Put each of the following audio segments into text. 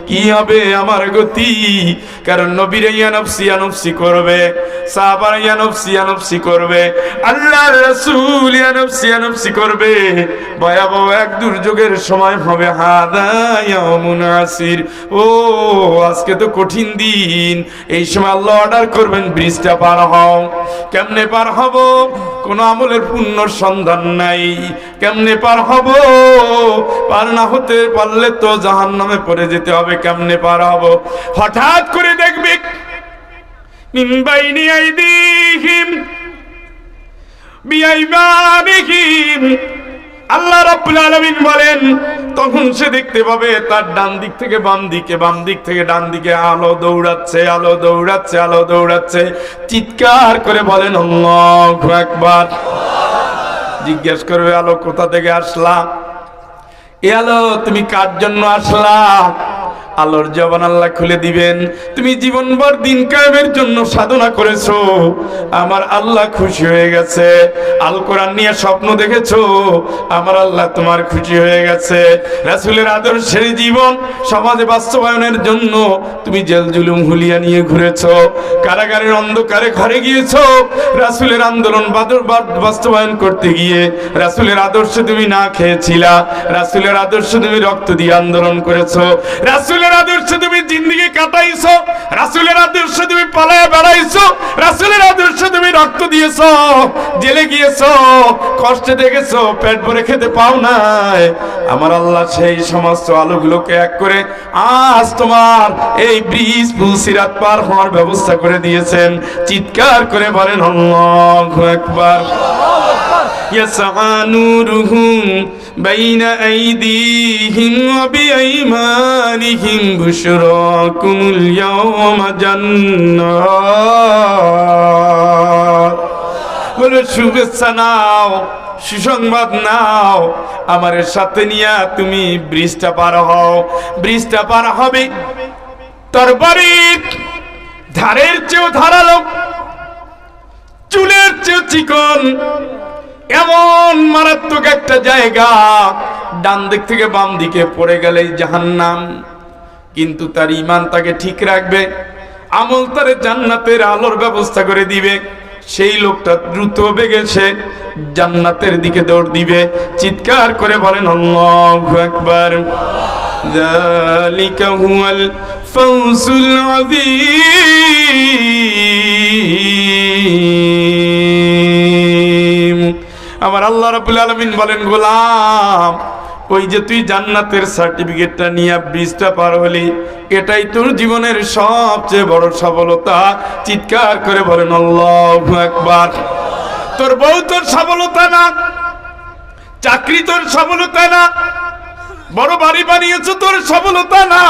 কি হবে আমার গতি? কারণ নবীর ইয়ানফসি করবে, সাহাবারা ইয়ানফসি করবে, আল্লাহর রাসূল ইয়ানফসি করবে। ভয়াবহ এক দুর্যোগের সময় হবে। হাদা ইয়াউমুন আসির, ও আজকে তো কঠিন দিন। এই সময় আল্লাহ অর্ডার করবেন ব্রিজটা পার হও। কেমনে পার হব? কোন আমলের পুণ্য সন্ধান নাই। কেমনে পার হব? পার না হতে পারলে তো জাহান্নামে পড়ে যেতে হবে। কেমনে পার হব? হঠাৎ করে দেখবে মিন বাইনি আইদিহিম বিআইমানিহিম, আল্লাহ রাব্বুল আলামিন বলেন তখন সে দেখতে পাবে তার ডান দিক থেকে বাম দিকে, বাম দিক থেকে ডান দিকে আলো দৌড়াচ্ছে, আলো দৌড়াচ্ছে, আলো দৌড়াচ্ছে। চিৎকার করে বলেন আল্লাহু আকবার। জিজ্ঞেস করবে আলো কোথা থেকে আসলা? এ আলো তুমি কার জন্য আসলা? আলোর জবান আল্লাহ খুলে দিবেন, তুমি জীবনভর দিন কায়েমের জন্য সাধনা করেছো, আমার আল্লাহ খুশি হয়ে গেছে। আল কোরআন নিয়ে স্বপ্ন দেখেছো, আমার আল্লাহ তোমার খুশি হয়ে গেছে। রাসূলের আদর্শের জীবন সমাজে বাস্তবায়নের জন্য তুমি জেল জুলুম হুলিয়া নিয়ে ঘুরেছো, কারাগারের অন্ধকারে ঘরে গিয়েছো। রাসূলের আন্দোলন বাস্তবায়ন করতে গিয়ে রাসূলের আদর্শে তুমি না খেয়েছিলা, রাসূলের আদর্শে তুমি রক্ত দিয়ে আন্দোলন করেছো, রাসূলের আদর্শে তুমি জিন্দেগি কাটাইছো, রাসূলের আদর্শে তুমি পালায়া বেড়াইছো, রাসূলের আদর্শে তুমি রক্ত দিয়েছো, জেলে গিয়েছো, কষ্ট দেখেছো, পেট ভরে খেতে পাও নাই। আমার আল্লাহ সেই সমস্ত আলোগুলোকে এক করে আজ তোমার এই ব্রিজ পুলসিরাত পার হওয়ার ব্যবস্থা করে দিয়েছেন। চিৎকার করে বলেন আল্লাহু আকবার। ইয়াসআ নূরুহুম বাইনা আইদিহিম ওয়া বিআইমানিহিম বুশরাকুমুল ইয়াওমা জান্নাত। বলে শুভেচ্ছা নাও, সুসংবাদ নাও, আমার সাথে নিয়ে তুমি ব্রিজটা পার হও। ব্রিজটা পার হবে তোর বাড়ির ধারের চেয়েও ধারালো, চুলের চেয়েও চিকন, এমন মারাত্মক একটা জায়গা। ডান দিক থেকে বাম দিকে পড়ে গেলে জাহান্নাম, কিন্তু তার ঈমান তাকে ঠিক রাখবে, আমল তারে জান্নাতের আলোর ব্যবস্থা করে দিবে। সেই লোকটা দ্রুত বেগে সে জান্নাতের দিকে দৌড় দিবে। চিৎকার করে বলেন আল্লাহু আকবার। যালিকা হুয়াল ফাউজুল আযীম। আমার আল্লাহ রাব্বুল আলামিন বলেন, গোলাম ওই যে তুই জান্নাতের সার্টিফিকেটটা নিয়ে ব্রিজটা পার হলি, এটাই তোর জীবনের সবচেয়ে বড় সফলতা। চিৎকার করে বলেন আল্লাহু আকবার। তোর বউ তোর সফলতা না, চাকরি তোর সফলতা না, বড় বাড়ি বানিয়েছো তোর সফলতা না।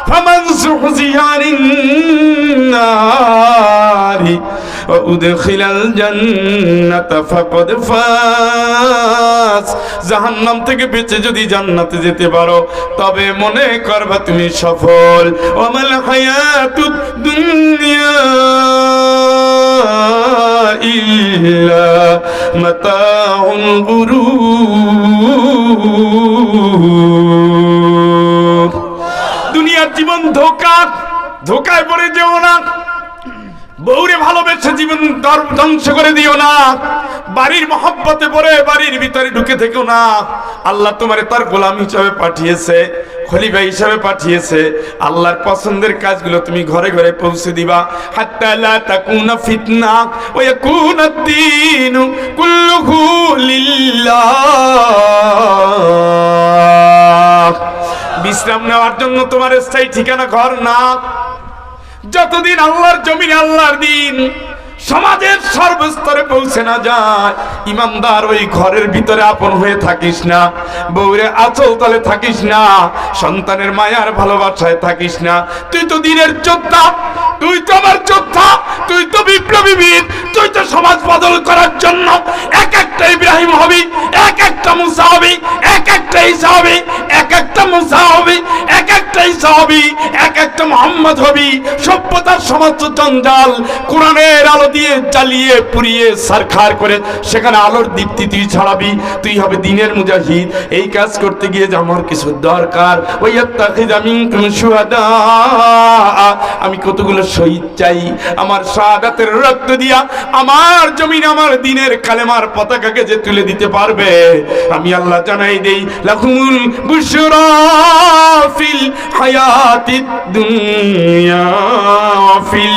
ফামান সুহজিয়ানিন নারি ওয়া উদখিলাল জান্নাতা ফাকাদ ফাজ। জাহান্নাম থেকে বেঁচে যদি জান্নাতে যেতে পারো তবে মনে করবা তুমি সফল। ওয়ামাল হায়াতুদ দুনিয়া ইল্লা মাতাউল গুরুর। দুনিয়ার জীবন ধোঁকা, ধোঁকায় পড়ে যেও না। বউরে ভালোবেসে জীবন ধ্বংস করে দিও না। বাড়ির মহব্বতে পড়ে বাড়ির ভিতরে ঢুকে থেকো না। আল্লাহ তোমারে তার গোলাম হিসাবে পাঠিয়েছে, খলিফা হিসাবে পাঠিয়েছে। আল্লাহর পছন্দের কাজগুলো তুমি ঘরে ঘরে পৌঁছে দিবা। হাত্তা লা তাকুনা ফিতনা ওয়া ইয়াকুনা দ্দীনু কুল্লুহু লিল্লাহ। বিশ্রাম নেওয়ার জন্য তোমার স্থায়ী ঠিকানা ঘর না। যতদিন আল্লাহর জমিনে আল্লাহর দিন সমাজের সর্বস্তরে পৌঁছে না যায়, ইমানদার ওই ঘরের ভিতরে আপন হয়ে থাকিস না, বউরে আঁচল তলে থাকিস না, সন্তানের মায়ার ভালোবাসায় থাকিস না। তুই তো দিনের যোদ্ধা, তুই তো আমার যোদ্ধা, তুই তো বিপ্লবী বীর, দ্বৈত সমাজ বদল করার জন্য এক একটা ইব্রাহিম হবে, এক একটা মুসা হবে, এক একটা ঈসা হবে, এক একটা মুসা হবে, এক একটা ঈসা হবে, এক একটা মুহাম্মদ হবে। সভ্যতার সমস্ত জঞ্জাল কোরআনের আলো দিয়ে জ্বালিয়ে পুড়িয়ে সারখার করে সেখানে আলোর দীপ্তি তুই ছড়াবি, তুই হবে দিনের মুজাহিদ। এই কাজ করতে গিয়ে যে আমার কিছু দরকার, ওই আত্তাখিযা মিনকুম শুহাদা, আমি কতগুলো শহীদ চাই আমার শাহাদাতের রক্ত দিয়া আমার জমিন আমার দিনের কালেমার পতাকাকে যে তুলে দিতে পারবে, আমি আল্লাহ জানাই দেই লাকুমুল বুশরা ফিল হায়াতিদ দুনিয়া ওয়া ফিল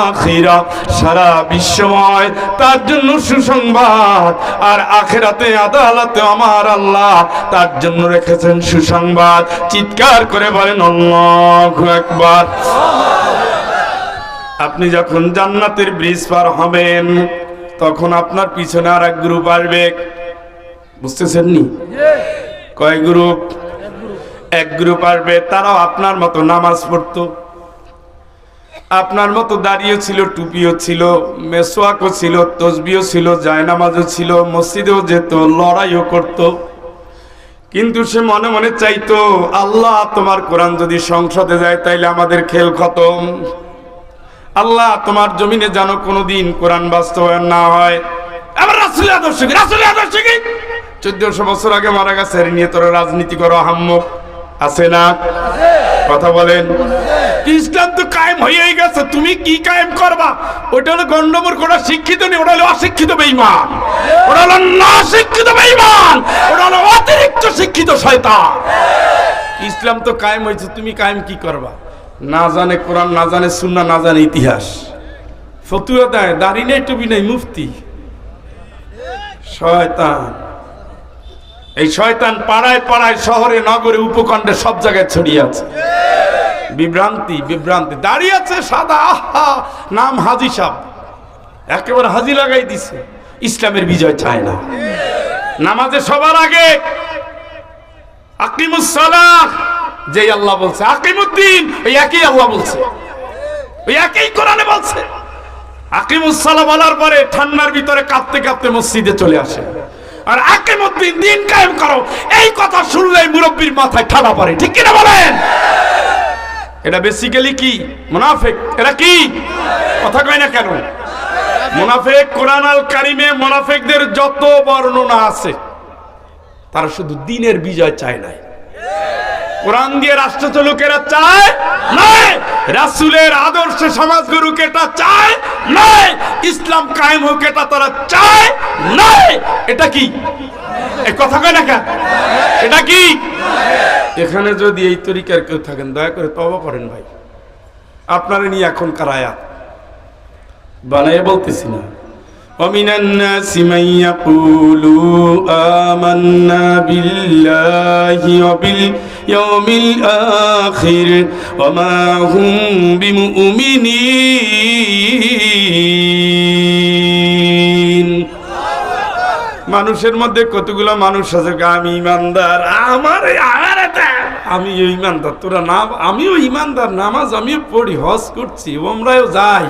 আখিরা, সারা বিশ্বময় তার জন্য সুসংবাদ, আর আখিরাতে আদালতে আমার আল্লাহ তার জন্য রেখেছেন সুসংবাদ। চিৎকার করে বলেন আল্লাহু আকবার। আপনি যখন জান্নাতের ব্রিজ পার হবেন তখন আপনার পিছনে আর এক গ্রুপ আসবে, বুঝতেছেন নি? কয় গ্রুপ? এক গ্রুপ আসবে, তারাও আপনার মতো নামাজ পড়তো, আপনার মতো দাঁড়িয়ে ছিল, টুপিও ছিল, মেসওয়াকও ছিল, তসবিও ছিল, জায়নামাজও ছিল, মসজিদেও যেত, লড়াইও করত। কিন্তু সে মনে মনে চাইতো, আল্লাহ তোমার কোরআন যদি সংসদে যায় তাইলে আমাদের খেল খতম। আল্লাহ তোমার জমিনে যেন কোনোদিন কোরআন বাস্তবায়ন না হয়। আবার রাসূলের আদর্শ কি? রাসূলের আদর্শ কি? 1400 বছর আগে মারা গেছে, এর নিয়ে তোরা রাজনীতি করো, আহাম্মক আছে না? কথা বলেন। ইসলাম তো কায়েম হয়েই গেছে, তুমি কি কায়েম করবা? ওটা হলো গন্ডমোর কোন শিক্ষিত নেই, ওটা হলো অশিক্ষিত বেঈমান, ওটা হলো না শিক্ষিত বেঈমান, ওটা হলো অতিরিক্ত শিক্ষিত শয়তান। ইসলাম তো কায়েম হয়েছে, তুমি কায়েম কি করবা? না জানে কোরআন, না জানে সুন্নাহ, না জানে ইতিহাস, ফতুয়া দেয়, দাড়ি নেই, টুপি নেই, মুফতি। শয়তান। এই শয়তান পাড়ায় পাড়ায়, শহরে নগরে উপখণ্ডে সব জায়গায় ছড়িয়ে আছে। বিভ্রান্তি বিভ্রান্তি। দাঁড়িয়ে আছে সাদা, আহা, নাম হাজি সাহেব, একেবারে হাজি লাগাই দিছে। ইসলামের বিজয় চায় না। নামাজে সবার আগে আকিমুস সালাহ, যেই আল্লাহ বলছে, আকিমুদ্দিন, ওই একই আল্লাহ বলছে, ওই একই কোরআনে বলছে। আকিমুস সালাহ বলার পরে ঠান্ডার ভিতরে কাঁপতে কাঁপতে মসজিদে চলে আসে, আর আকিমুদ্দিন, দিন কায়েম করো, এই কথা শুনলেই মুরব্বীর মাথায় ঠাডা পড়ে। ঠিক কিনা বলেন? এটা বেসিক্যালি কি? মুনাফিক। এরা কি? কথা কয় না কেন? মুনাফিক। কোরআন আল কারিমে মুনাফিকদের যত বর্ণনা আছে, তারা শুধু দিনের বিজয় চায় না। কোরআন দিয়ে রাষ্ট্র চলুক এরা চায় নয়, রাসূলের আদর্শে সমাজ গড়ুক এটা চায় নয়, ইসলাম কায়েম হোক এটা তারা চায় নয়। এটা কি? এই কথা কয় না কেন? এটা কি? এখানে যদি এই তরিকার কেউ থাকেন, দয়া করে তওবা করেন ভাই। আপনারা নিয়ে এখনকার আয়াত বানাইয়ে বলতেছি না। وَمِنَ النَّاسِ مَن يَقُولُ آمَنَّا بِاللَّهِ وَبِالْيَوْمِ الْآخِرِ وَمَا هُمْ بِمُؤْمِنِينَ। মানুষের মধ্যে কতগুলো মানুষ আছে, আমি ইমানদার, আমি ইমানদার, তোরা না, আমিও ইমানদার, নামাজ আমিও পড়ি, হজ করছি, ওমরাও যাই,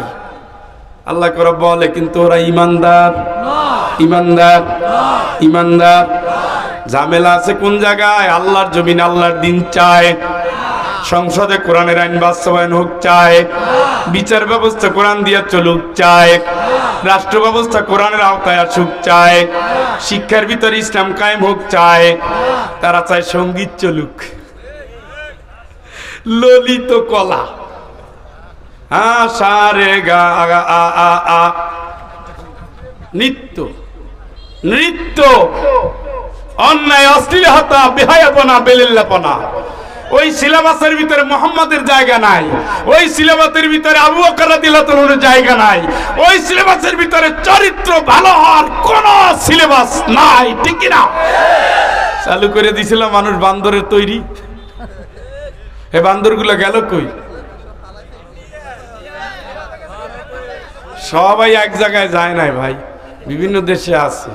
আল্লাহ করে বলে, কিন্তু ওরা ইমানদার। ইমানদার ইমানদার। ঝামেলা আছে কোন জায়গায়? আল্লাহর জমিন, আল্লাহর দিন চায়, সংসদে কোরআনের আইন বাস্তবায়ন হোক চায়, বিচার ব্যবস্থা কোরআন দিয়া চলুক চায়, রাষ্ট্র ব্যবস্থা কোরআনের আওতায় আসুক চায়, শিক্ষার ভিতরে ইসলাম কায়েম হোক চায়। তারা চায় সঙ্গীত চলুক, ললিত কলা, সারে গা আ আ আ, নৃত্য নৃত্য, অন্যায়, অশ্লীলতা, বেহায়াপনা, বেলিল্লাপনা। ওই সিলেবাসের ভিতরে মুহাম্মাদের জায়গা নাই, ওই সিলেবাসের ভিতরে আবু বকর রাদিয়াল্লাহু আনহুর জায়গা নাই, ওই সিলেবাসের ভিতরে চরিত্র ভালো হওয়ার কোন সিলেবাস নাই। ঠিক কি না? চালু করে দিয়েছিল মানুষ বান্দরের তৈরি। এ বান্দরগুলো গেল কই? সবাই এক জায়গায় যায় নাই ভাই, বিভিন্ন দেশে আছে।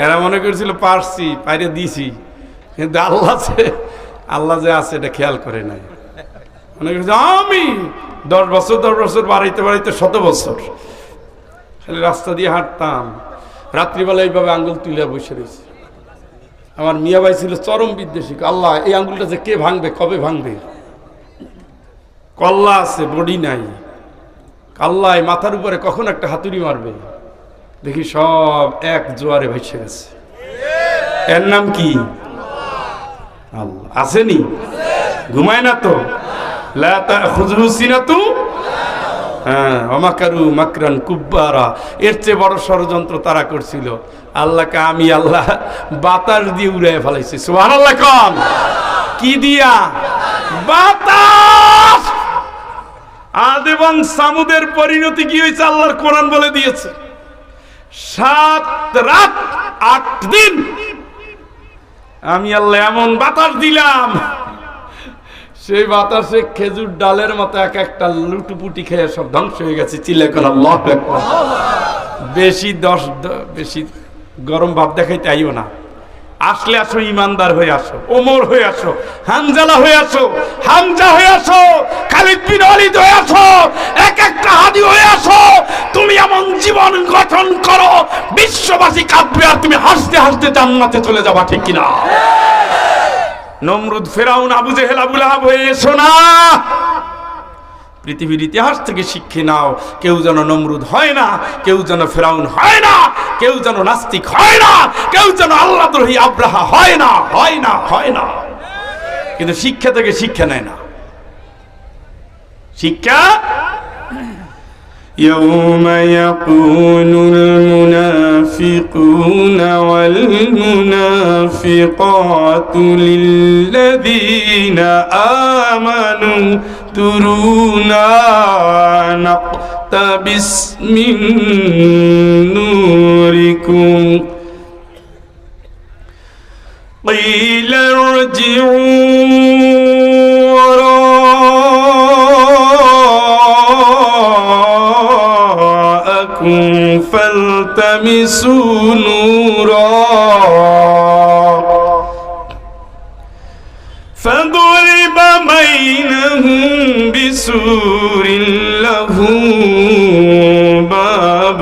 এরা মনে করেছিল পারছি, পাইরে দিছি, কিন্তু আল্লাহ যে আছে এটা খেয়াল করে নাই। অনেকে আমি 10 বছর বাড়াইতে বাড়াইতে 100 বছর খালি রাস্তা দিয়ে হাঁটতাম, রাত্রিবেলা এইভাবে আঙ্গুল তুলে বসে রয়েছে। আমার মিয়া ভাই ছিল চরম বিদ্বেষী, আল্লাহ এই আঙ্গুলটা যে কে ভাঙবে, কবে ভাঙবে, কল্লা আছে বডি নাই, আল্লাহ মাথার উপরে কখন একটা হাতুড়ি মারবে। দেখি সব এক জোয়ারে ভেসে গেছে। এর নাম কি? আল্লাহ। আসেনি? ঘুমায় না তো? লা তাখুযুহু সিনাতু, হ্যাঁ, ওমাকারু মাকরান কুব্বারা। এর চেয়ে বড় ষড়যন্ত্র তারা করছিল। আল্লাহকে আমি আল্লাহ বাতাস দিয়ে উড়াই ফেলাইছি। সুবহানাল্লাহ কোন? কি দিয়া? বাতাস। আদ এবং সামুদের পরিণতি কি হয়েছে আল্লাহর কোরআন বলে দিয়েছে। 7 রাত 8 দিন আমি আল্লাহ এমন বাতাস দিলাম, সেই বাতাসে খেজুর ডালের মতো এক একটা লুটুপুটি খেয়ে সব ধ্বংস হয়ে গেছে। চিল্লায় করে আল্লাহু আকবার। বেশি গরম ভাব দেখাইতে আইও না। আসলে আসো ইমানদার হয়ে আসো, ওমর হয়ে আসো, হানজালা হয়ে আসো, হামজা হয়ে আসো, খালিদ বিন ওয়ালিদ হয়ে আসো, এক একটা হাদি হয়ে আসো। তুমি এমন জীবন গঠন করো বিশ্ববাসী কাঁদবে আর তুমি হাসতে হাসতে জান্নাতে চলে যাবা, ঠিক কিনা? নমরুদ, ফেরাউন, আবু জেহেল, আবু লাহাব হয়ে এসো না। পৃথিবীর ইতিহাস থেকে শিক্ষা নাও, কেউ যেন নমরুদ হয় না, কেউ যেন ফেরাউন হয় না, কেউ যেন নাস্তিক হয় না, কেউ যেন আল্লাহদ্রোহী আব্রাহা হয় না, হয় না, হয় না। কিন্তু শিক্ষা থেকে শিক্ষা নেয় না। শিক্ষা يوم يقول المنافقون والمنافقات للذين آمنوا انظرونا نقتبس من نوركم قيل ارجعوا فالتمسوا نورا فضرب بينهم بسور له باب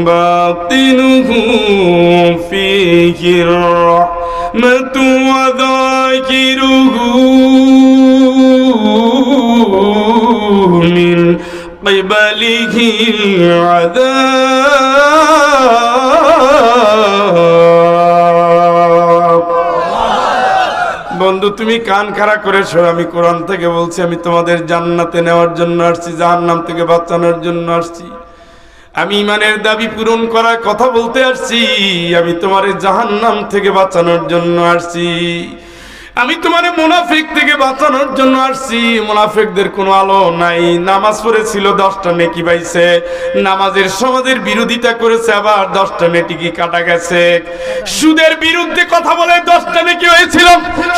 باطنه فيه الرحمة وظاهره من قبله العذاب। বন্ধু তুমি কান খাড়া করেছো, আমি কোরআন থেকে বলছি, আমি তোমাদের জান্নাতে নেওয়ার জন্য আসছি, জাহান্নাম থেকে বাঁচানোর জন্য আসছি। আমি ইমানের দাবি পূরণ করার কথা বলতে আসছি, আমি তোমার জাহান্নাম থেকে বাঁচানোর জন্য আসছি। আমি তোমার মুনাফিক থেকে বাঁচানোর জন্য আসছি। মুনাফিকদের কোনো আলো নাই। নামাজ পড়েছিল 10টা নেকি পাইছে, নামাজের সমাজের বিরোধিতা করেছে আবার 10টা নেকি কাটা গেছে। সুদের বিরুদ্ধে কথা বলে 10টা নেকি হয়েছিল,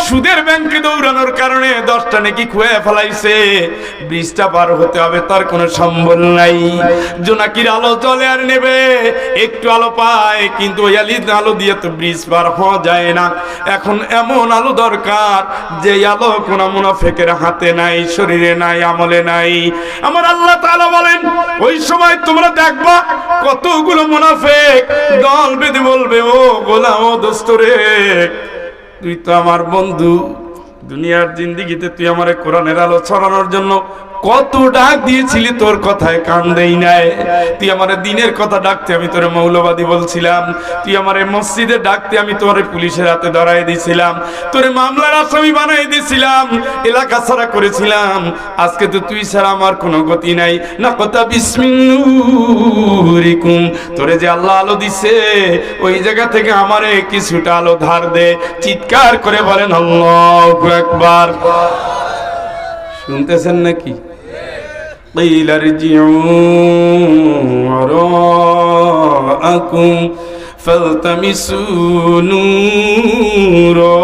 সুদের ব্যাংকে দৌড়ানোর কারণে 10টা নেকি খুঁয়ে ফেলাইছে। ব্রিজটা পার হতে হবে, তার কোনো সম্বল নাই। জোনাকির আলো চলে আর নেবে, একটু আলো পায়, কিন্তু ওই আলো দিয়ে তো ব্রিজ পার হওয়া যায় না। এখন এমন আলো দরকার যে আলো কোন মুনাফিকের হাতে নাই, শরীরে নাই, আমলে নাই। আমার আল্লাহ তাআলা বলেন ওই সময় তোমরা দেখবা কতগুলো মুনাফিক দল বেঁধে বলবে, ও গোলাম, ও দোস্ত রে, তুই তো আমার বন্ধু, দুনিয়ার জিন্দেগিতে তুই আমারে কোরআনের আলো ছড়ানোর জন্য কত ডাক দিয়েছিলি, তোর কথায় কান দেই নাই। তুই আমারে দিনের কথা ডাকতে আমি তোরে মৌলবাদী বলছিলাম, তুই আমারে মসজিদে ডাকতে আমি তোরে পুলিশের হাতে ধরাই দিয়েছিলাম, তোরে মামলার আসামি বানাই দিয়েছিলাম, এলাকা ছাড়া করেছিলাম। আজকে তো তুই ছাড়া আমার কোনো গতি নাই। না কথা বিসমিল্লাহিকুম, তোরে যে আল্লাহ আলো দিছে ওই জায়গা থেকে আমারে কিছুটা আলো ধার দে। চিৎকার করে বলেন আল্লাহু আকবার। শুনতেছেন নাকি? قيل ارجعوا وراءكم فالتمسوا نورا।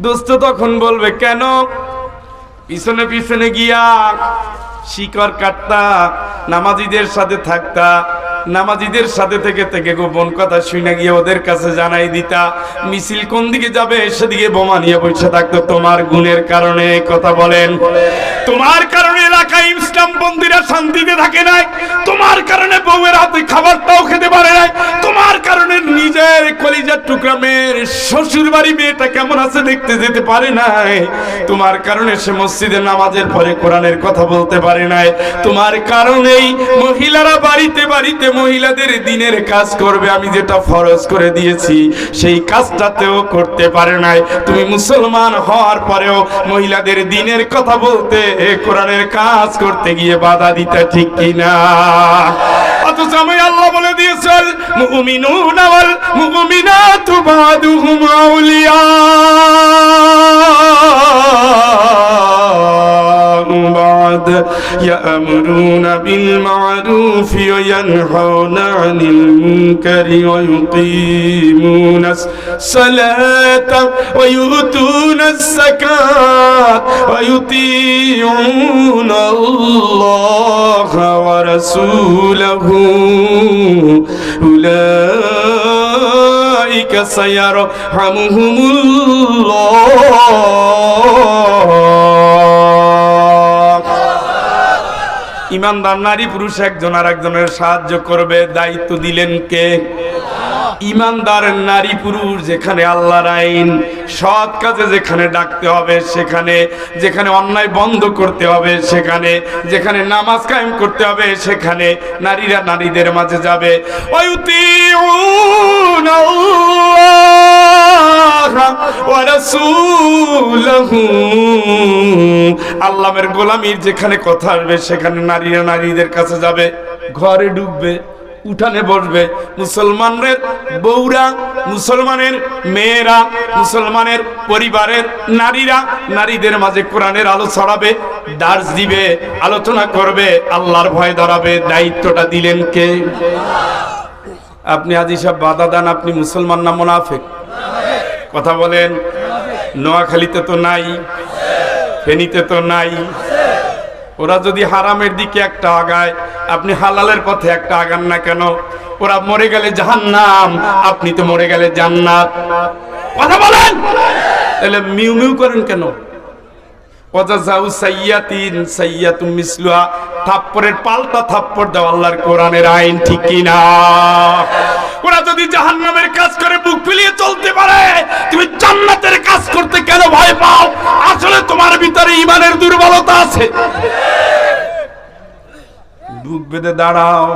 দোস্ত তখন বলবে, কেন পিছনে পিছনে গিয়া শিকড় কাটতা, নামাজীদের সাথে থাকতা, নামাজীদের সাথে থেকে থেকে গোপন কথা শুনে গিয়ে ওদের কাছে জানাই দিতা, মিছিল কোন দিকে যাবে সেদিকে বোমা নিয়ে বসে থাকতো। তোমার গুণের কারণে, কথা বলেন, তোমার কারণে এলাকায় ইসলামপন্থীরা শান্তিতে থাকে নাই, তোমার কারণে বউয়ের হাতে খাবারটাও খেতে পারে নাই, তোমার কারণে নিজের কলিজার টুকরা মেয়ের শ্বশুর বাড়ি মেয়েটা কেমন আছে দেখতে যেতে পারে নাই, তোমার কারণে সে মসজিদে নামাজের পরে কোরআনের কথা বলতে পারে নাই, তোমার কারণেই মহিলারা বাড়িতে বাড়িতে মহিলাদের দিনের কাজ করবে, আমি যেটা ফরজ করে দিয়েছি সেই কাজটাতেও করতে পারে নাই। তুমি মুসলমান হওয়ার পরেও মহিলাদের দিনের কথা বলতে, কোরআনের কাজ করতে গিয়ে বাধা দিতে, ঠিক কিনা? অথচ আমি আল্লাহ বলে দিয়েছেন, মুমিনুনা ওয়াল মুমিনাতু বাদুহুম আউলিয়া بعد يأمرون بالمعروف وينهون عن المنكر ويقيمون الصلاة ويؤتون الزكاة ويطيعون الله ورسوله أولئك سيرحمهم الله। ইমানদার নারী পুরুষ একজন আর একজনের সাহায্য করবে, দায়িত্ব দিলেন কে? ইমানদার নারী পুরুষ যেখানে আল্লাহর আইন, সৎ কাজে যেখানে ডাকতে হবে সেখানে, যেখানে অন্যায় বন্ধ করতে হবে সেখানে, যেখানে নামাজ কায়েম করতে হবে সেখানে নারীরা নারীদের মাঝে যাবে। আল্লাহের গোলামির যেখানে কথা আসবে সেখানে নারীরা নারীদের কাছে যাবে, ঘরে ঢুকবে, উঠানে বসবে, মুসলমানের বউরা, মুসলমানের মেয়েরা, মুসলমানের পরিবারের নারীরা নারীদের মাঝে কোরআনের আলো ছড়াবে, দার্স দিবে, আলোচনা করবে, আল্লাহর ভয় ধরাবে। দায়িত্বটা দিলেন কে? আপনি আজি সব বাধা দেন, আপনি মুসলমান না মুনাফিক? কথা বলেন। নোয়াখালীতে তো নাই, ফেনীতে তো নাই। ওরা যদি হারামের দিকে একটা আগায়, আপনি হালালের পথে একটা আগান না কেন? ওরা মরে গেলে জাহান্নাম, আপনি তো মরে গেলে জান্নাত। কথা বলেন। তাহলে মিউ মিউ করেন কেন? থাপ্পড়ের পাল্টা থাপ্পড় দাও, আল্লাহর কোরআনের আইন, ঠিক কিনা? ওরা যদি জাহান্নামের কাজ করে বুক ফুলিয়ে চলতে পারে, তুমি জান্নাতের কাজ করতে কেন ভয় পাও? আসলে তোমার ভিতরে ঈমানের দুর্বলতা আছে। বুক বেঁধে দাঁড়াও।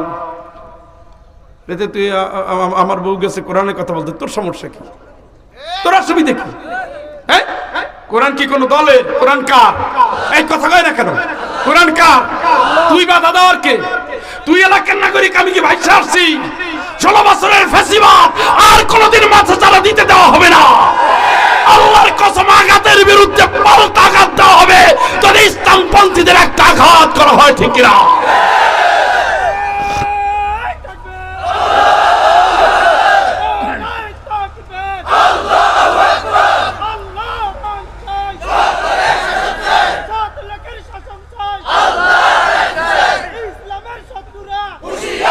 তুই আমার বউ গেছে কোরআনের কথা বলতে, তোর সমস্যা কি? তোর অসুবিধা কি? হ্যাঁ, কোরআন কি কোনো দলের? কোরআন কার? এই কথা কয় না কেন? কোরআন কার? তুই বাধা দেওয়ার কে? তুই এলাকার নাগরিক, আমি কি ভাইসা আসছি? 16 বছরের ফ্যাসিবাদ আর কোনোদিন মাথা চারা দিতে দেওয়া হবে না। আল্লাহর কসম, আঘাতের বিরুদ্ধে পাল্টা আঘাত দেওয়া হবে যদি ইসলামপন্থীদের একটা আঘাত করা হয়, ঠিক কিনা?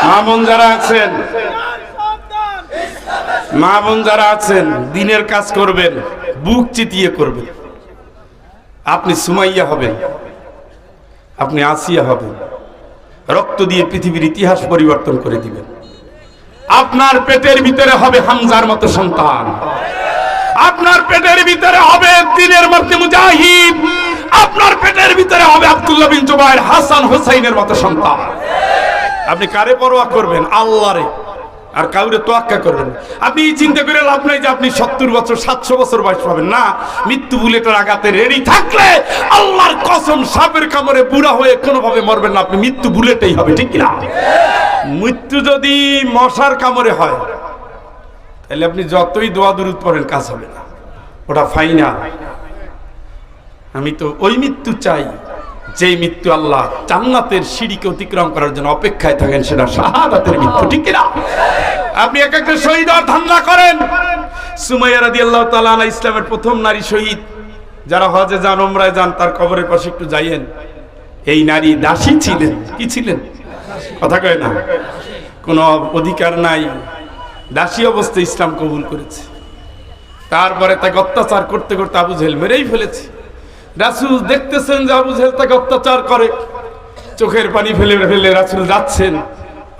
মা বোন যারা আছেন, মা বোন যারা আছেন, দিনের কাজ করবেন, বুক চিতিয়ে করবেন। আপনি সুমাইয়া হবেন, আপনি আসিয়া হবেন, রক্ত দিয়ে পৃথিবীর ইতিহাস পরিবর্তন করে দিবেন। আপনার পেটের ভিতরে হবে হামজার মতো সন্তান, আপনার পেটের ভিতরে হবে দিনের মধ্যে মুজাহিদ, আপনার পেটের ভিতরে হবে আব্দুল্লাহ বিন জুবায়ের, হাসান হোসাইনের মতো সন্তান। আপনি কারে পরোয়া করবেন? আল্লাহরে। আর কাউরে তোয়াক্কা করবেন। আপনি চিন্তা করে লাভ নাই যে আপনি 70 বছর 700 বছর বয়স পাবেন না। মৃত্যু বুলেটের আঘাতে রেডি থাকলে আল্লাহর কসম সাপের কামড়ে বুড়া হয়ে কোনোভাবে মরবেন না, আপনি মৃত্যু বুলেটেই হবে, ঠিক না? মৃত্যু যদি মশার কামড়ে হয় তাহলে আপনি যতই দোয়া দুরূদ পড়েন কাজ হবে না, ওটা ফাইনাল। আমি তো ওই মৃত্যু চাই যেই মৃত্যু আল্লাহ জান্নাতের সিঁড়িকে অতিক্রম করার জন্য অপেক্ষায় থাকেন, সেটা শাহাদাতের মৃত্যু, ঠিক না? আপনি এক একটা শহীদ আর ধান্দা করেন। সুমাইয়া রাদিয়াল্লাহু তাআলা আনহা ইসলামের প্রথম নারী শহীদ। যারা হজে যান, উমরায় যান, তার কবরের পাশে একটু যাইয়েন। এই নারী দাসী ছিলেন। কি ছিলেন? কথা কয় না। কোনো অধিকার নাই, দাসী অবস্থায় ইসলাম কবুল করেছে। তারপরে তাকে অত্যাচার করতে করতে আবু জেহেল মেরেই ফেলেছে। রাসূল দেখতেছেন যে আবু জেহেল তাকে অত্যাচার করে, চোখের পানি ফেলে ফেলে রাসূল যাচ্ছেন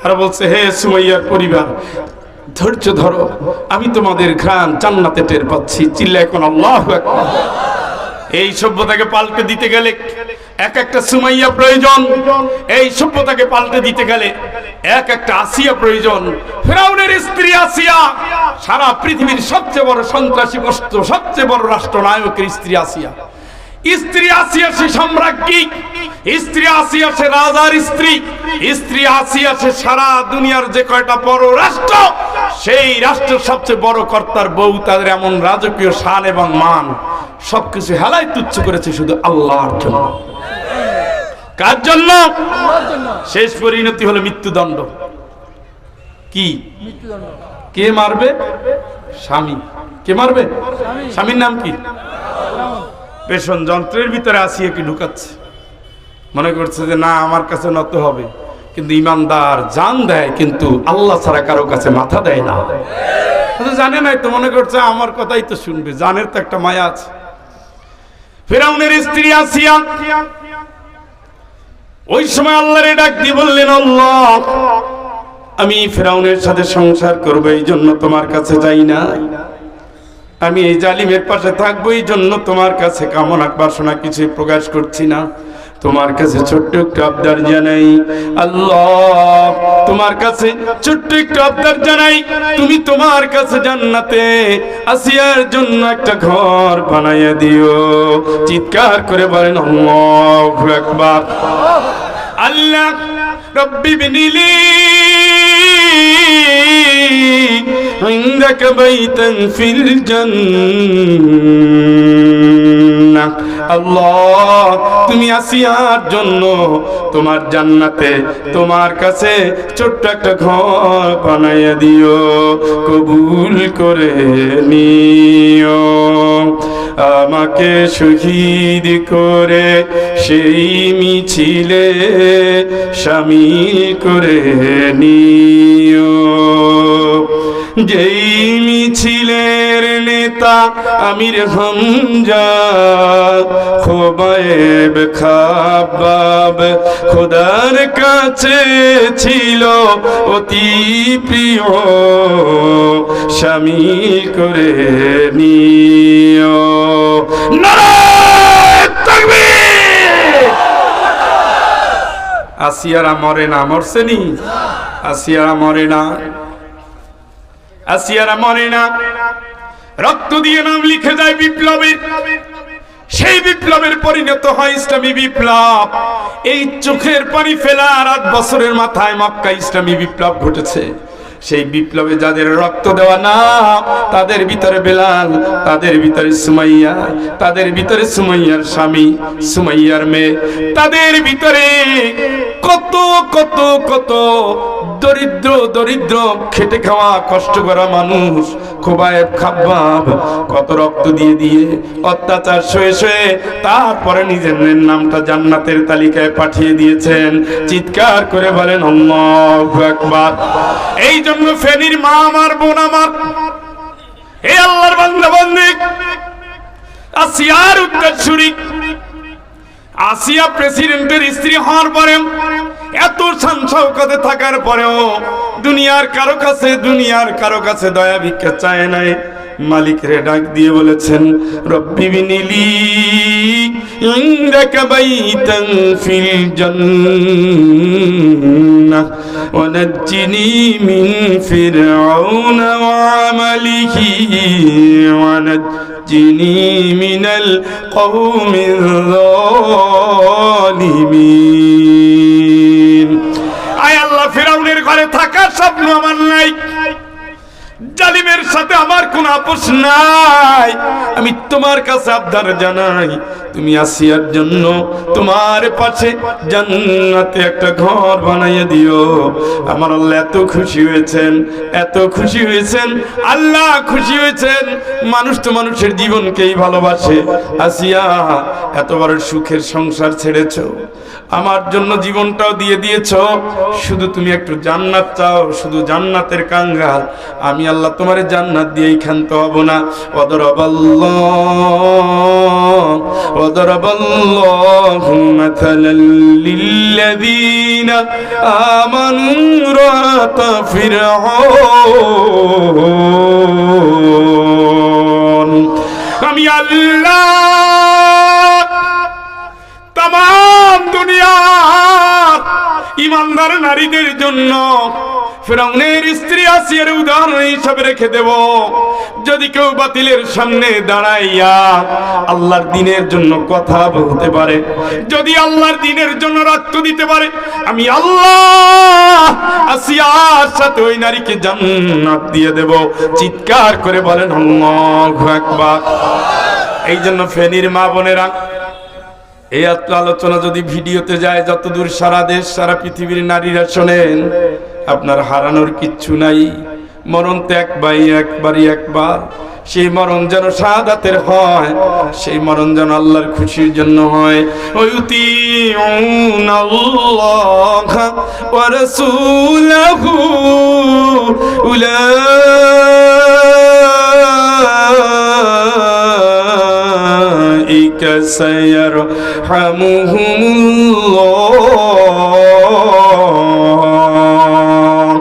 আর বলছে, হে সুমাইয়ার পরিবার, ধৈর্য ধরো, আমি তোমাদের ঘ্রাণ জান্নাতে টের পাচ্ছি, চিল্লায় কোন আল্লাহু আকবার। এই সভ্যতাকে পাল্টে দিতে গেলে এক একটা সুমাইয়া প্রয়োজন, এই সভ্যতাকে পাল্টে দিতে গেলে এক একটা আসিয়া প্রয়োজন। ফিরাউনের স্ত্রী আসিয়া, সারা পৃথিবীর সবচেয়ে বড় সন্ত্রাসী বস্তু, সবচেয়ে বড় রাষ্ট্রনায়কের স্ত্রী আসিয়া। স্ত্রী আসিয়া সে সম্রাজ্ঞী, স্ত্রী আসিয়া সে রাজার স্ত্রী, স্ত্রী আসিয়া সে সারা দুনিয়ার যে কয়টা বড় রাষ্ট্র, সেই রাষ্ট্রের সবচেয়ে বড় কর্তার বউ। তাদের এমন রাজকীয় শান এবং মান সবকিছু হেলায় তুচ্ছ করেছে শুধু আল্লাহর জন্য। কার জন্য? শেষ পরিণতি হলো মৃত্যুদণ্ড। কি কে মারবে? স্বামী। কে মারবে? স্বামীর নাম কি? পেশন যন্ত্রের ভিতরে আসিয়াকে ঢুকাচ্ছে, মনে করছে যে না আমার কাছে নত হবে। কিন্তু ইমানদার জান দেয়, কিন্তু আল্লাহ ছাড়া কারো কাছে মাথা দেয় না। জানে নাই তো, মনে করছে আমার কথাই তো শুনবে। জানের তো একটা মায়া আছে। ফিরাউনের স্ত্রী আসিয়া ওই সময় আল্লাহরে ডাক দিয়ে বললেন, আল্লাহ, আমি ফিরাউনের সাথে সংসার করবো, এই জন্য তোমার কাছে যাই না। আমি এই জালিমের পাশে থাকবো, এই জন্য তোমার কাছে কামনা বাসনা কিছু প্রকাশ করছি না। তোমার কাছে ছোট্ট একটু আবদার জানাই, আল্লাহ, তোমার কাছে ছোট্ট একটু আবদার জানাই, তুমি তোমার কাছে জান্নাতে আসিয়ার জন্য একটা ঘর বানাইয়া দিও। চিৎকার করে বলেন আল্লাহু আকবার। আল্লাহ রব্বি বিনিলি ইনদাকা বাইতান ফিল জান্নাহ। আল্লাহ, তুমি আসিয়ার জন্য তোমার জান্নাতে তোমার কাছে ছোট্ট একটা ঘর বানাইয়া দিও, কবুল করে নিও। আমাকে শহীদ করে সেই মিছিলে শামিল করে নিও। যেই মিছিলের নেতা আমির হামজা, খোবায়েব খাবাব খোদার কাছে ছিল অতি প্রিয়, শামিল করে নিও। নারায়ে তাকবীর। আসিয়ারা মরে না, মরছে নি? আসিয়ারা মরে না, আসিয়ারা মরে না। রক্ত দিয়ে নাম লিখে যায় বিপ্লবের। সেই বিপ্লবের পরিণত হয় ইসলামী বিপ্লব। এই চোখের পানি ফেলা 8 বছরের মাথায় মক্কা ইসলামী বিপ্লব ঘটেছে। সেই বিপ্লবে যাদের রক্ত দেওয়া না, তাদের ভিতরে বেলাল, তাদের ভিতরে সুমাইয়া, তাদের ভিতরে সুমাইয়ার স্বামী, সুমাইয়ার মেয়ে, তাদের ভিতরে কত কত কত দরিদ্র দরিদ্র খেটে খাওয়া কষ্ট করা মানুষ, খোবায়েব খাব্বাব কত রক্ত দিয়ে দিয়ে অত্যাচার সয়ে সয়ে তারপরে নিজের নামটা জান্নাতের তালিকায় পাঠিয়ে দিয়েছেন। চিৎকার করে বলেন আল্লাহু আকবার। এই জন্য ফেনীর মা আমার, বোন আমার, এই আল্লাহর বান্দা বান্দি, আসিয়ার উত্তরসূরি, আসিয়া প্রেসিডেন্টের স্ত্রী হওয়ার পরে, এত শান শওকতে থাকার পরেও দুনিয়ার কারো কাছে দয়া ভিক্ষা চায় নাই। মালিকের ডাক দিয়ে বলেছেন, রব্বি বিনিলি ইনদাকা বাইতান ফিল জান্নাহ ওয়া নাজ্জিনি মিন ফিরআউনা ওয়া আমালিহি ওয়া নাজ্জিনি মিনাল কওমিল যালিমিন। আয় আল্লাহ, ফিরআউনের ঘরে থাকার স্বপ্ন আমার নাই, জালিমের সাথে আমার কোনো আপোষ নাই। আমি তোমার কাছে আবদার জানাই, তুমি আসিয়ার জন্য তোমার পাশে জান্নাতে একটা ঘর বানাইয়ে দিও। আমার আল্লাহ এত খুশি হয়েছেন, এত খুশি হয়েছেন, আল্লাহ খুশি হয়েছেন। মানুষ তো মানুষের জীবনকেই ভালোবাসে। আসিয়া, এত বড় সুখের সংসার ছেড়েছো, আমার জন্য জীবনটাও দিয়ে দিয়েছো, শুধু তুমি একটু জান্নাত চাও, শুধু জান্নাতের কাঙ্গাল। আমি আল্লাহ তোমারে জান্নাত দিয়েই ক্ষান্ত হব না। ওয়াদরাবাল্লাহু মাথালাল লিল্লাযীনা আমানু রাতা ফিরআউন। আমি আল্লাহ তামাম দুনিয়ার ইমানদার নারীদের জন্য ফিরআউনের স্ত্রী আসিয়ার উদাহরণ হিসাবে রেখে দেব। যদি কেউ বাতিলের সামনে দাঁড়াইয়া আল্লাহর দ্বীনের জন্য কথা বলতে পারে, যদি আল্লাহর দ্বীনের জন্য রক্ত দিতে পারে, আমি আল্লাহ আসিয়ার সাথে ওই নারীকে জান্নাত দিয়ে দেব। চিৎকার করে বলেন আল্লাহু আকবার। এই জন্য ফেনীর মা বোনেরা, এই আলোচনা যদি ভিডিওতে যায়, যতদূর সারা দেশ সারা পৃথিবীর নারীরা শোনেন, আপনার হারানোর কিচ্ছু নাই। মরণ তো একবারই একবার। সেই মরণ যেন শাহাদাতের হয়, সেই মরণ যেন আল্লাহর খুশির জন্য হয়। ওয়ায়ুতিউনাল্লাহ ওয়া রাসূলাহু উলাইকা সায়ারহামুহুমুল্লাহ।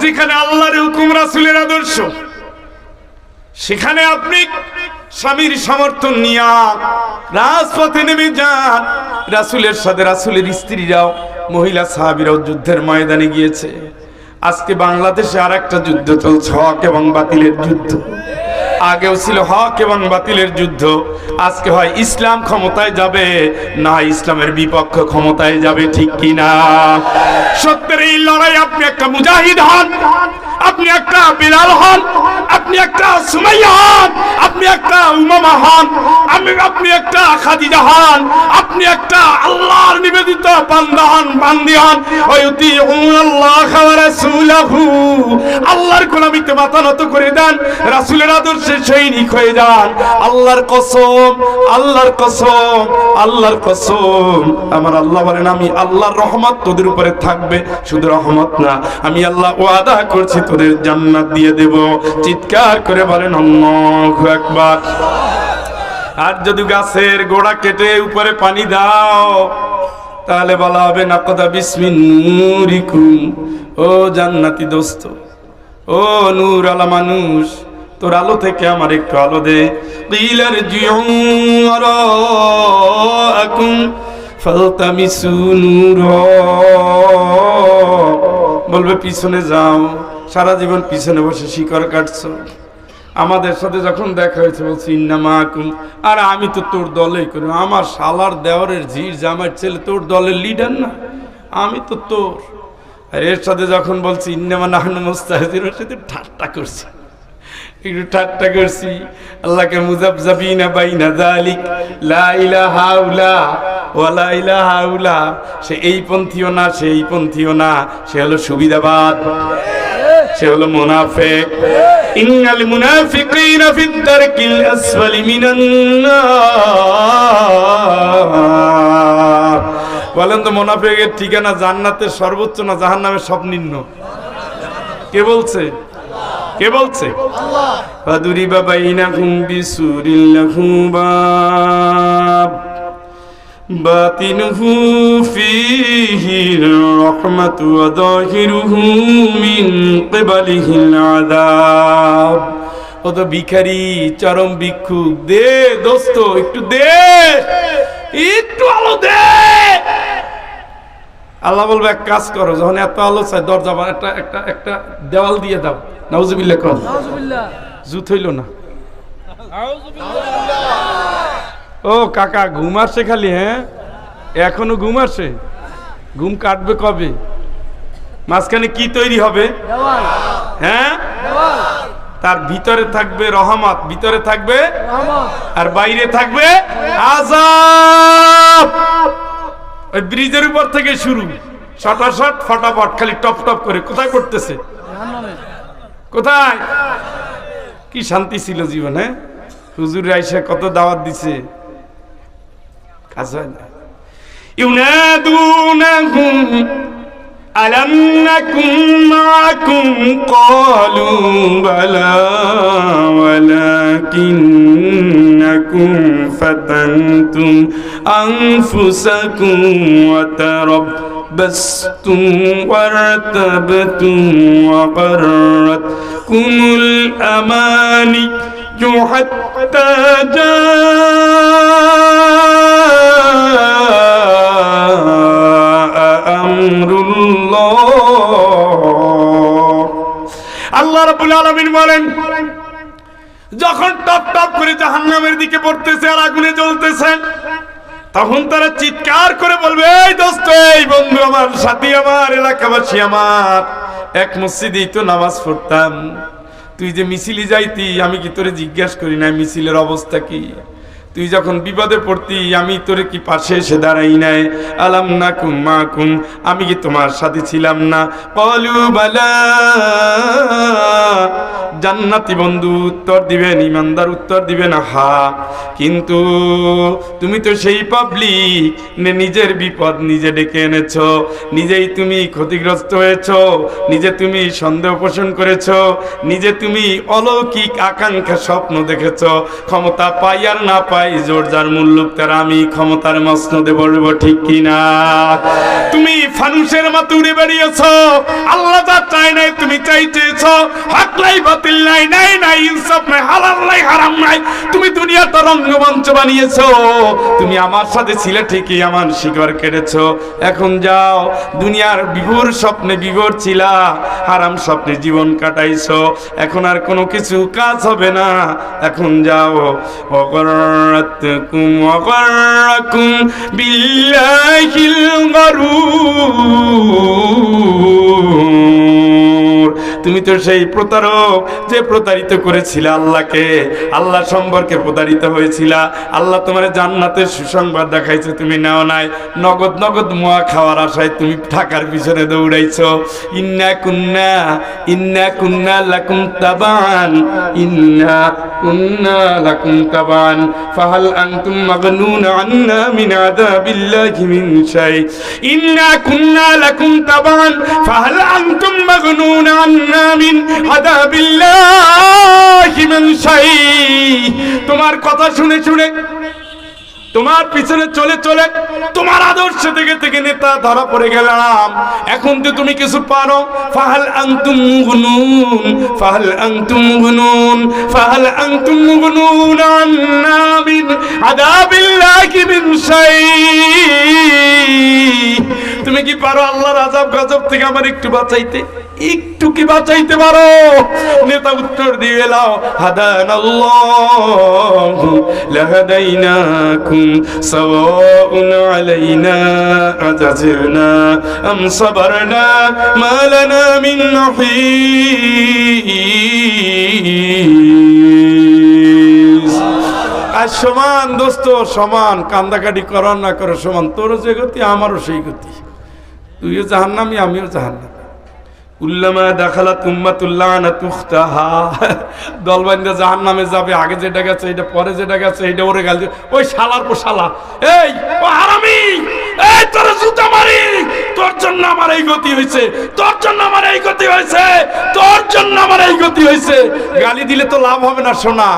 যেখানে আল্লাহর হুকুম, রাসূলের আদর্শ, সেখানে আপনি স্বামীর সমর্থন নিয়া রাজপথে নেমে যান। রাসূলের সাথে রাসূলের স্ত্রীরাও, মহিলা সাহাবীরাও যুদ্ধের ময়দানে গিয়েছে। আজকে বাংলাদেশে আর একটা যুদ্ধ চলছে, হক এবং বাতিলের যুদ্ধ। আগেও ছিল হক এবং বাতিলের যুদ্ধ। আজকে হয় ইসলাম ক্ষমতায় যাবে, না ইসলামের বিপক্ষ ক্ষমতায় যাবে, ঠিক কিনা? সত্যের এই লড়াই আপনি একটা মুজাহিদ হন, আপনি একটা বিলাল হন, আপনি একটা সুমাইয়া হন, আপনি একটা উমামা হন, আপনি একটা খাদিজা হন, আপনি একটা আল্লাহর নিবেদিত বান্দা হন, বান্দি হন। ওয়ায়ুতিউনাল্লাহ ওয়া রাসূলাহু, আল্লাহর গোলামিতে মাথা নত করে দেন, রাসূলের আদর্শে সৈনিক হয়ে যান। আল্লাহর কসম, আল্লাহর কসম, আল্লাহর কসম, আমার আল্লাহ বলেন, আমি আল্লাহর রহমত তোদের উপরে থাকবে। শুধু রহমত না, আমি আল্লাহ ওয়াদা করছি তোদের জান্নাত দিয়ে দেব। চিৎকার করে বলেন আল্লাহু আকবার। আর যদি গাছের গোড়া কেটে উপরে পানি দাও, তাহলে বলা হবে নাকদা বিসমিন নূরিকুম। ও জান্নাতি দোস্ত, ও নূর আলা মানুষ, তোর আলো থেকে আমার একটু আলো দে। কিলার জিউ ওয়ারাকুম ফালতামিসু নূরা, বলবে পিছনে যাও। সারা জীবন পিছনে বসে শিকড় কাটছো। আমাদের সাথে যখন দেখা হয়েছে বলছি ইন্নামাকুম, আর আমি তো তোর দলেই করি। আমার শালার দেওরের ঝির জামার ছেলে তোর দলের লিডার না, আমি তো তোর। আর এর সাথে যখন বলছি ইন্নামা নাহনু মুস্তাহজিউন, ওর সাথে ঠাট্টা করছি, একটু ঠাট্টা করছি। আল্লাহকে মুযাবযাবিনা বাইনা যালিক, লা ইলাহা ইল্লা ওয়া লা ইলাহা ইল্লা। সে এই পন্থীও না, সে এই পন্থীও না, সে হলো সুবিধাবাদ, সে হলো মুনাফিক। ইন্নাল মুনাফিকিনা ফিদ দারকিল আসফালি মিনান নার। বলেন তো, মুনাফিকের ঠিকানা জান্নাতের সর্বোচ্চ না জাহান্নামের সর্বনিম্ন? কে বলছে? কে বলছে? আল্লাহ। ফাদুরিবা বাইনাকুম বিসুরিল লাহু বাব বাতিনুহু ফীহি রাহমাতু ওয়া যাহিরুহু মিন কিবালিহিল আযাব। ও তো ভিখারি, চরম ভিক্ষুক, দে দোস্ত, একটু দে, একটু আলো দে। আল্লাহ বলবে এক কাজ করো, যখন এত আলো চাই দরজা একটা একটা একটা দেওয়াল দিয়ে দাও। নাউজুবিল্লাহ কর। নাউজুবিল্লাহ। জুত হইল না। ও কাকা, ঘুম আসছে খালি? হ্যাঁ, এখনো ঘুম আসে? ঘুম কাটবে কবে? মাঝখানে কি তৈরি হবে? হ্যাঁ, তার ভিতরে থাকবে রহমত, ভিতরে থাকবে আর বাইরে থাকবে আযাব। ওই ব্রিজের উপর থেকে শুরু, শটাশট ফটাফট, খালি টপ টপ করে কোথায় করতেছে, কোথায়? কি শান্তি ছিল জীবনে। হুজুর আইসা কত দাওয়াত দিছে, কাজ হয় না। ইউনাদুনাহুম আলাম নাকুম মাআকুম ক্বালু বালা ওয়ালাকিন্নাকুম ফাতানতুম আনফুসাকুম ওয়া তারাব্বাসতুম ওয়ারতাবতুম ওয়া গাররাতকুমুল আমানি হাত্তা আল্লাহ রাব্বুল আলামিন বলেন, যখন টপ টপ করে জাহান্নামের দিকে পড়তেছে আর আগুনে জ্বলতেছে, তখন তারা চিৎকার করে বলবে, এই দোস্ত, এই বন্ধু আমার, সাথী আমার, এলাকাবাসী আমার, এক মসজিদেই তো নামাজ পড়তাম, তুই যে মিছিলে যাইতি, আমি কি তোরে জিজ্ঞাসা করি না মিছিলের অবস্থা কি? তুই যখন বিপদে পড়তি, আমি তোরে কি পাশে এসে দাঁড়াই নাই? আলাম নাকুম মাকুম, আমি কি তোমার সাথে ছিলাম না? ক্বালু বালা, জান্নাতি বন্ধু উত্তর দিবেন, ইমানদার উত্তর দিবেন হা। কিন্তু তুমি তো সেই পাবলিক, নিজের বিপদ নিজে ডেকে এনেছো, নিজেই তুমি ক্ষতিগ্রস্ত হয়েছো, নিজে তুমি সন্দেহ পোষণ করেছো, নিজে তুমি অলৌকিক আকাঙ্ক্ষা স্বপ্ন দেখেছো, ক্ষমতা পাই আর না পাই জোর যার মূল্য তার, আমি ক্ষমতার মসনদে বলবো, ঠিক কিনা? তুমি ফানুসের মতো উড়ে বেরিয়েছো, আল্লাহ যা চায় নাই তুমি চাইতেছো, হক নাই বাতিল নাই, নাই নাই ইনসাফ নাই, হালাল নাই হারাম নাই, তুমি দুনিয়াটা রঙ্গমঞ্চ বানিয়েছো। তুমি আমার সাথে ছিলে ঠিকই, আমার শিকড় কেটেছো, এখন যাও, দুনিয়ার বিভোর স্বপ্নে বিভোর ছিলা, হারাম স্বপ্নে জীবন কাটাইছো, এখন আর কোনো কিছু কাজ হবে না, এখন যাও। وغرتكم وغركم بالله الغرور, তুমি তো সেই প্রতারক যে প্রতারিত করেছিল আল্লাহকে, আল্লাহ সম্পর্কে প্রতারিত হয়েছিল। আল্লাহ তোমার জান্নাতের সুসংবাদ দেখাইছে, তুমি নাও নাই, নগদ নগদ মোয়া খাওয়ার আশায় তুমি টাকার পিছনে দৌড়াইছো। ইন্না কুন্না লাকুম তাবান, ইন্না কুন্না লাকুম তাবান, ফাহাল আনতুম মাগনুন আন্না মিন আযাবিল্লাহি মিন শাই। ইন্না কুন্না লাকুম তাবান, ফাহাল আনতুম মাগনুন আন্না মিন আযাবিল্লাহি মিন শাই। তোমার কথা শুনে শুনে, তোমার পিছনে চলে চলে, তোমার আদর্শ থেকে থেকে নেতা ধরা পড়ে গেলাম, এখন তো তুমি কিছু পারো। ফাহাল আনতুম মুগনুন, ফাহাল আনতুম মুগনুন, ফাহাল আনতুম মুগনুন আন্না মিন আযাবিল্লাহি মিন শাই। তুমি কি পারো আল্লাহর আযাব গজব থেকে আমার একটু বাঁচাইতে? একটু কি বাঁচাইতে পারো? নেতা উত্তর দিয়ে লাও, হাদানাল্লাহু লাহাদাইনাকুম সাওয়াউন আলাইনা আযাজিরনা আম সাবারনা মা লানা মিন মাহিস। আর সমান দোস্ত, সমান, কান্দাকাটি করো না করো সমান, তোরও যে গতি আমারও সেই গতি, তুইও জাহান্নামী আমিও জাহান্নামী। উল্লামা দাখালাত উম্মাতুল্লাহ না তুখতাহা, দলবান্ধা জাহান্নামে যাবে, আগে যেটা গেছে এটা, পরে যেটা গেছে এটা, ওরে গাল দিয়ে, ওই শালার পর শালা, এই ও হারামি, এই তোর জুতা মারি, তোর জন্য আমার এই গতি হয়েছে, তোর জন্য আমার এই গতি হয়েছে, তোর জন্য আমার এই গতি হয়েছে। গালি দিলে তো লাভ হবে না শোনা,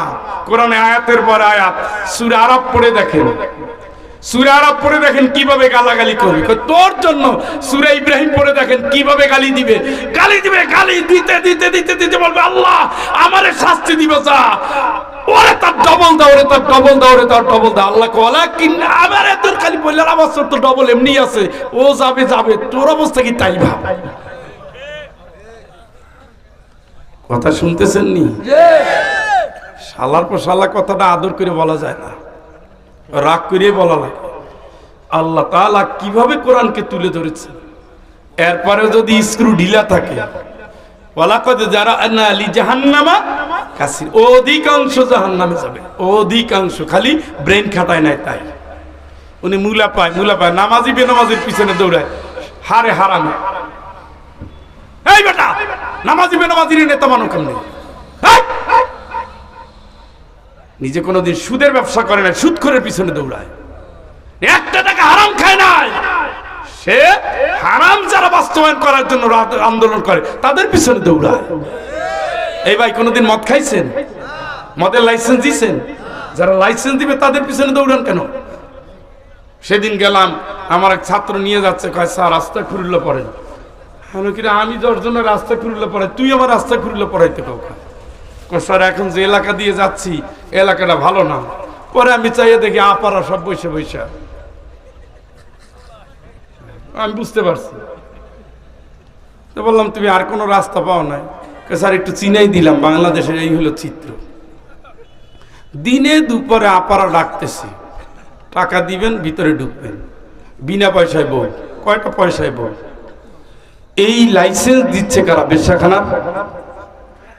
কোরআনে আয়াতের পর আয়াত। সূরা আরাব পড়ে দেখেন, সূরা আরাব পড়ে দেখেন কিভাবে গালাগালি করবে, তোর জন্য। সূরা ইব্রাহিম পড়ে দেখেন কিভাবে গালি দিবে, গালি দিবে, গালি দিতে দিতে দিতে দিতে বলবে, আল্লাহ আমারে শাস্তি দিবে, যা ওরে তার ডবল দাও, ওরে তার ডবল দাও, ওরে তার ডবল দাও। আল্লাহ কলা কিনা আমারে তোর খালি বললে আমার তো ডবল এমনি আছে, ও যাবে যাবে, তোর অবস্থা কি তাই ভাব। কথা শুনতেছেন নি? শালার পর শালা কথাটা আদর করে বলা যায় না, রাগ করিয়ে বলা লাগে। আল্লাহ তাআলা কিভাবে কোরআনকে তুলে ধরেছেন, এরপরে যদি স্ক্রু ঢিলা থাকে, ওয়ালাকাদ জারানা লি জাহান্নামা কাসির, অধিকাংশ জাহান্নামে যাবে, অধিকাংশ। খালি ব্রেন খাটায় নাই তাই। উনি মুলা পায়, নামাজি বেনামাজির পিছনে দৌড়ায়, হারে হারামে। এই বেটা, নামাজি বেনামাজির নেতা মানো কেমনে? নিজে কোনোদিন সুদের ব্যবসা করে না, সুদখোরের পিছনে দৌড়ায়, একটা টাকা হারাম খায় নাই। সে হারাম যারা বাস্তবায়ন করার জন্য আন্দোলন করে তাদের পিছনে দৌড়ায়। এই ভাই কোনোদিন মদ খাইছেন? মদের লাইসেন্স দিয়েছেন? যারা লাইসেন্স দিবে তাদের পিছনে দৌড়ান কেন? সেদিন গেলাম, আমার এক ছাত্র নিয়ে যাচ্ছে, কয় স্যার রাস্তা খুরুল্লা পড়েন। আমি 10 জনের রাস্তা খুরুল্লা পড়াই, তুই আমার রাস্তা খুরুল্লা পড়াইতে কাউকে? স্যার এখন যে এলাকা দিয়ে যাচ্ছি এলাকাটা ভালো না। পরে আমি চাইয়ে দেখি আপারা সব বসে বসে, আমি বুঝতে পারছি। তো বললাম তুমি আর কোনো রাস্তা পাও নাই? স্যার একটু চিনাই দিলাম, বাংলাদেশের এই হলো চিত্র। দিনে দুপুরে আপারা ডাকতেছি, টাকা দিবেন ভিতরে ঢুকবেন, বিনা পয়সায় বল। কয়টা পয়সায় বল? এই লাইসেন্স দিচ্ছে কারা? বেশ্যাখানা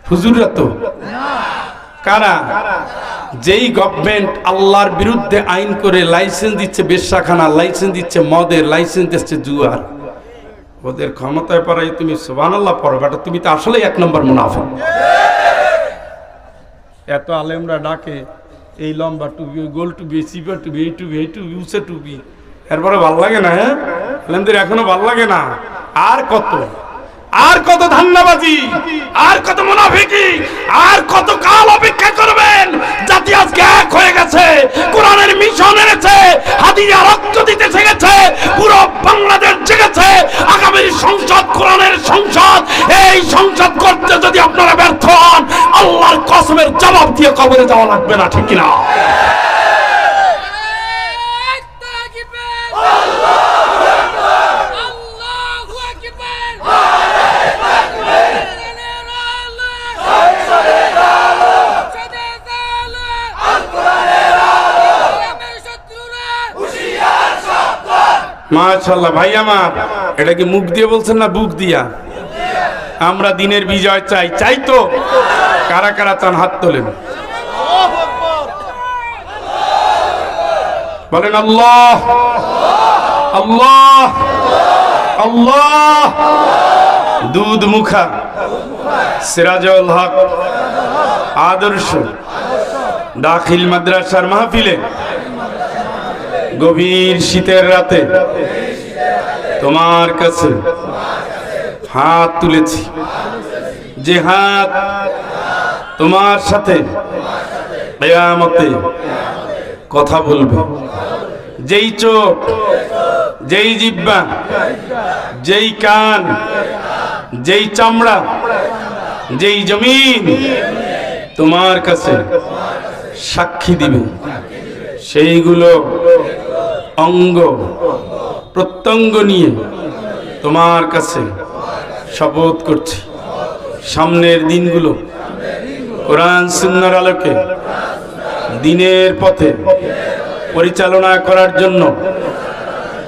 হুজুররা তো। কারা? যেই গভর্নমেন্ট আল্লাহর বিরুদ্ধে আইন করে লাইসেন্স দিচ্ছে বেশ্যাখানা, লাইসেন্স দিচ্ছে মদের, লাইসেন্স দিচ্ছে জুয়ার, ওদের ক্ষমতায় পড়াই তুমি সুবহানাল্লাহ পড়ো বেটা, তুমি তো আসলে 1 নম্বর মুনাফিক। এত আলেমরা ডাকে, এই লম্বা টুপি, ওই গোল টুপি, চিপা টুপি, এই টুপি, এই টুপি, উঁচে টুপি, এরপরে ভাল লাগে না? হ্যাঁ, আলেমদের এখনো ভাল লাগে না? আর কত ধান্নাবাজি, আর কত মুনাফিকি, আর কত কাল অপেক্ষা করবেন? জাতি আজকে এক হয়ে গেছে, কোরআনের মিশন এনেছে, হাদিয়া রক্ত দিতে জেগেছে, পুরো বাংলাদেশ জেগেছে। আগামীর সংসদ কোরআনের সংসদ, এই সংসদ করতে যদি আপনারা ব্যর্থ হন, আল্লাহর কসমের জবাব দিয়ে কবরে যাওয়া লাগবে না, ঠিক কিনা? মাশাআল্লাহ ভাই আমার, এটা কি মুখ দিয়ে বলছেন না বুক দিয়া? আমরা দিনের বিজয় চাই, চাই তো? কারা কারা চান হাত তোলেন, বলেন আল্লাহ আল্লাহ আল্লাহ। দুধ মুখা সিরাজুল হক আদর্শ দাখিল মাদ্রাসার মাহফিলে গভীর শীতের রাতে তোমার কাছে হাত তুলেছি, যে হাত তোমার সাথে কিয়ামতে কথা বলবে, যেই চোখ, যেই জিহ্বা, যেই কান, যেই চামড়া, যেই জমিন তোমার কাছে সাক্ষী দিবে, সেইগুলো অঙ্গ প্রত্যঙ্গ নিয়ে তোমার কাছে শপথ করছি, সামনের দিনগুলো কোরআন সুন্নাহর আলোকে দিনের পথে পরিচালনা করার জন্য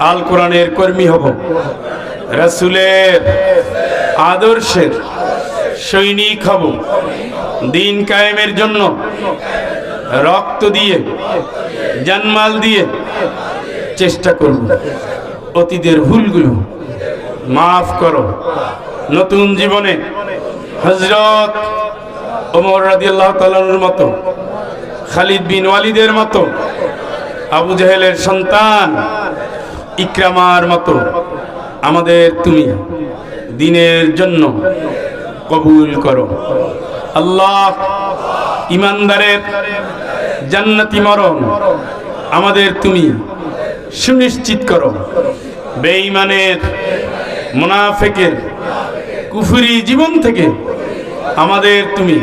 আল কোরআনের কর্মী হব, রাসূলের আদর্শের সৈনিক হব, দিন কায়েমের জন্য রক্ত দিয়ে জানমাল দিয়ে চেষ্টা করব। অতীতের ভুলগুলো মাফ করো। নতুন জীবনে হযরত ওমর রাদিয়াল্লাহু তাআলার মতো, খালিদ বিন ওয়ালিদের মতো, আবু জাহেলের সন্তান ইকরামার মতো আমাদের তুমি দিনের জন্য কবুল করো। আল্লাহ ইমানদারের জান্নাতি মরণ আমাদের তুমি সুনিশ্চিত করো। বেঈমানের, মুনাফিকের, কুফরি জীবন থেকে আমাদের তুমি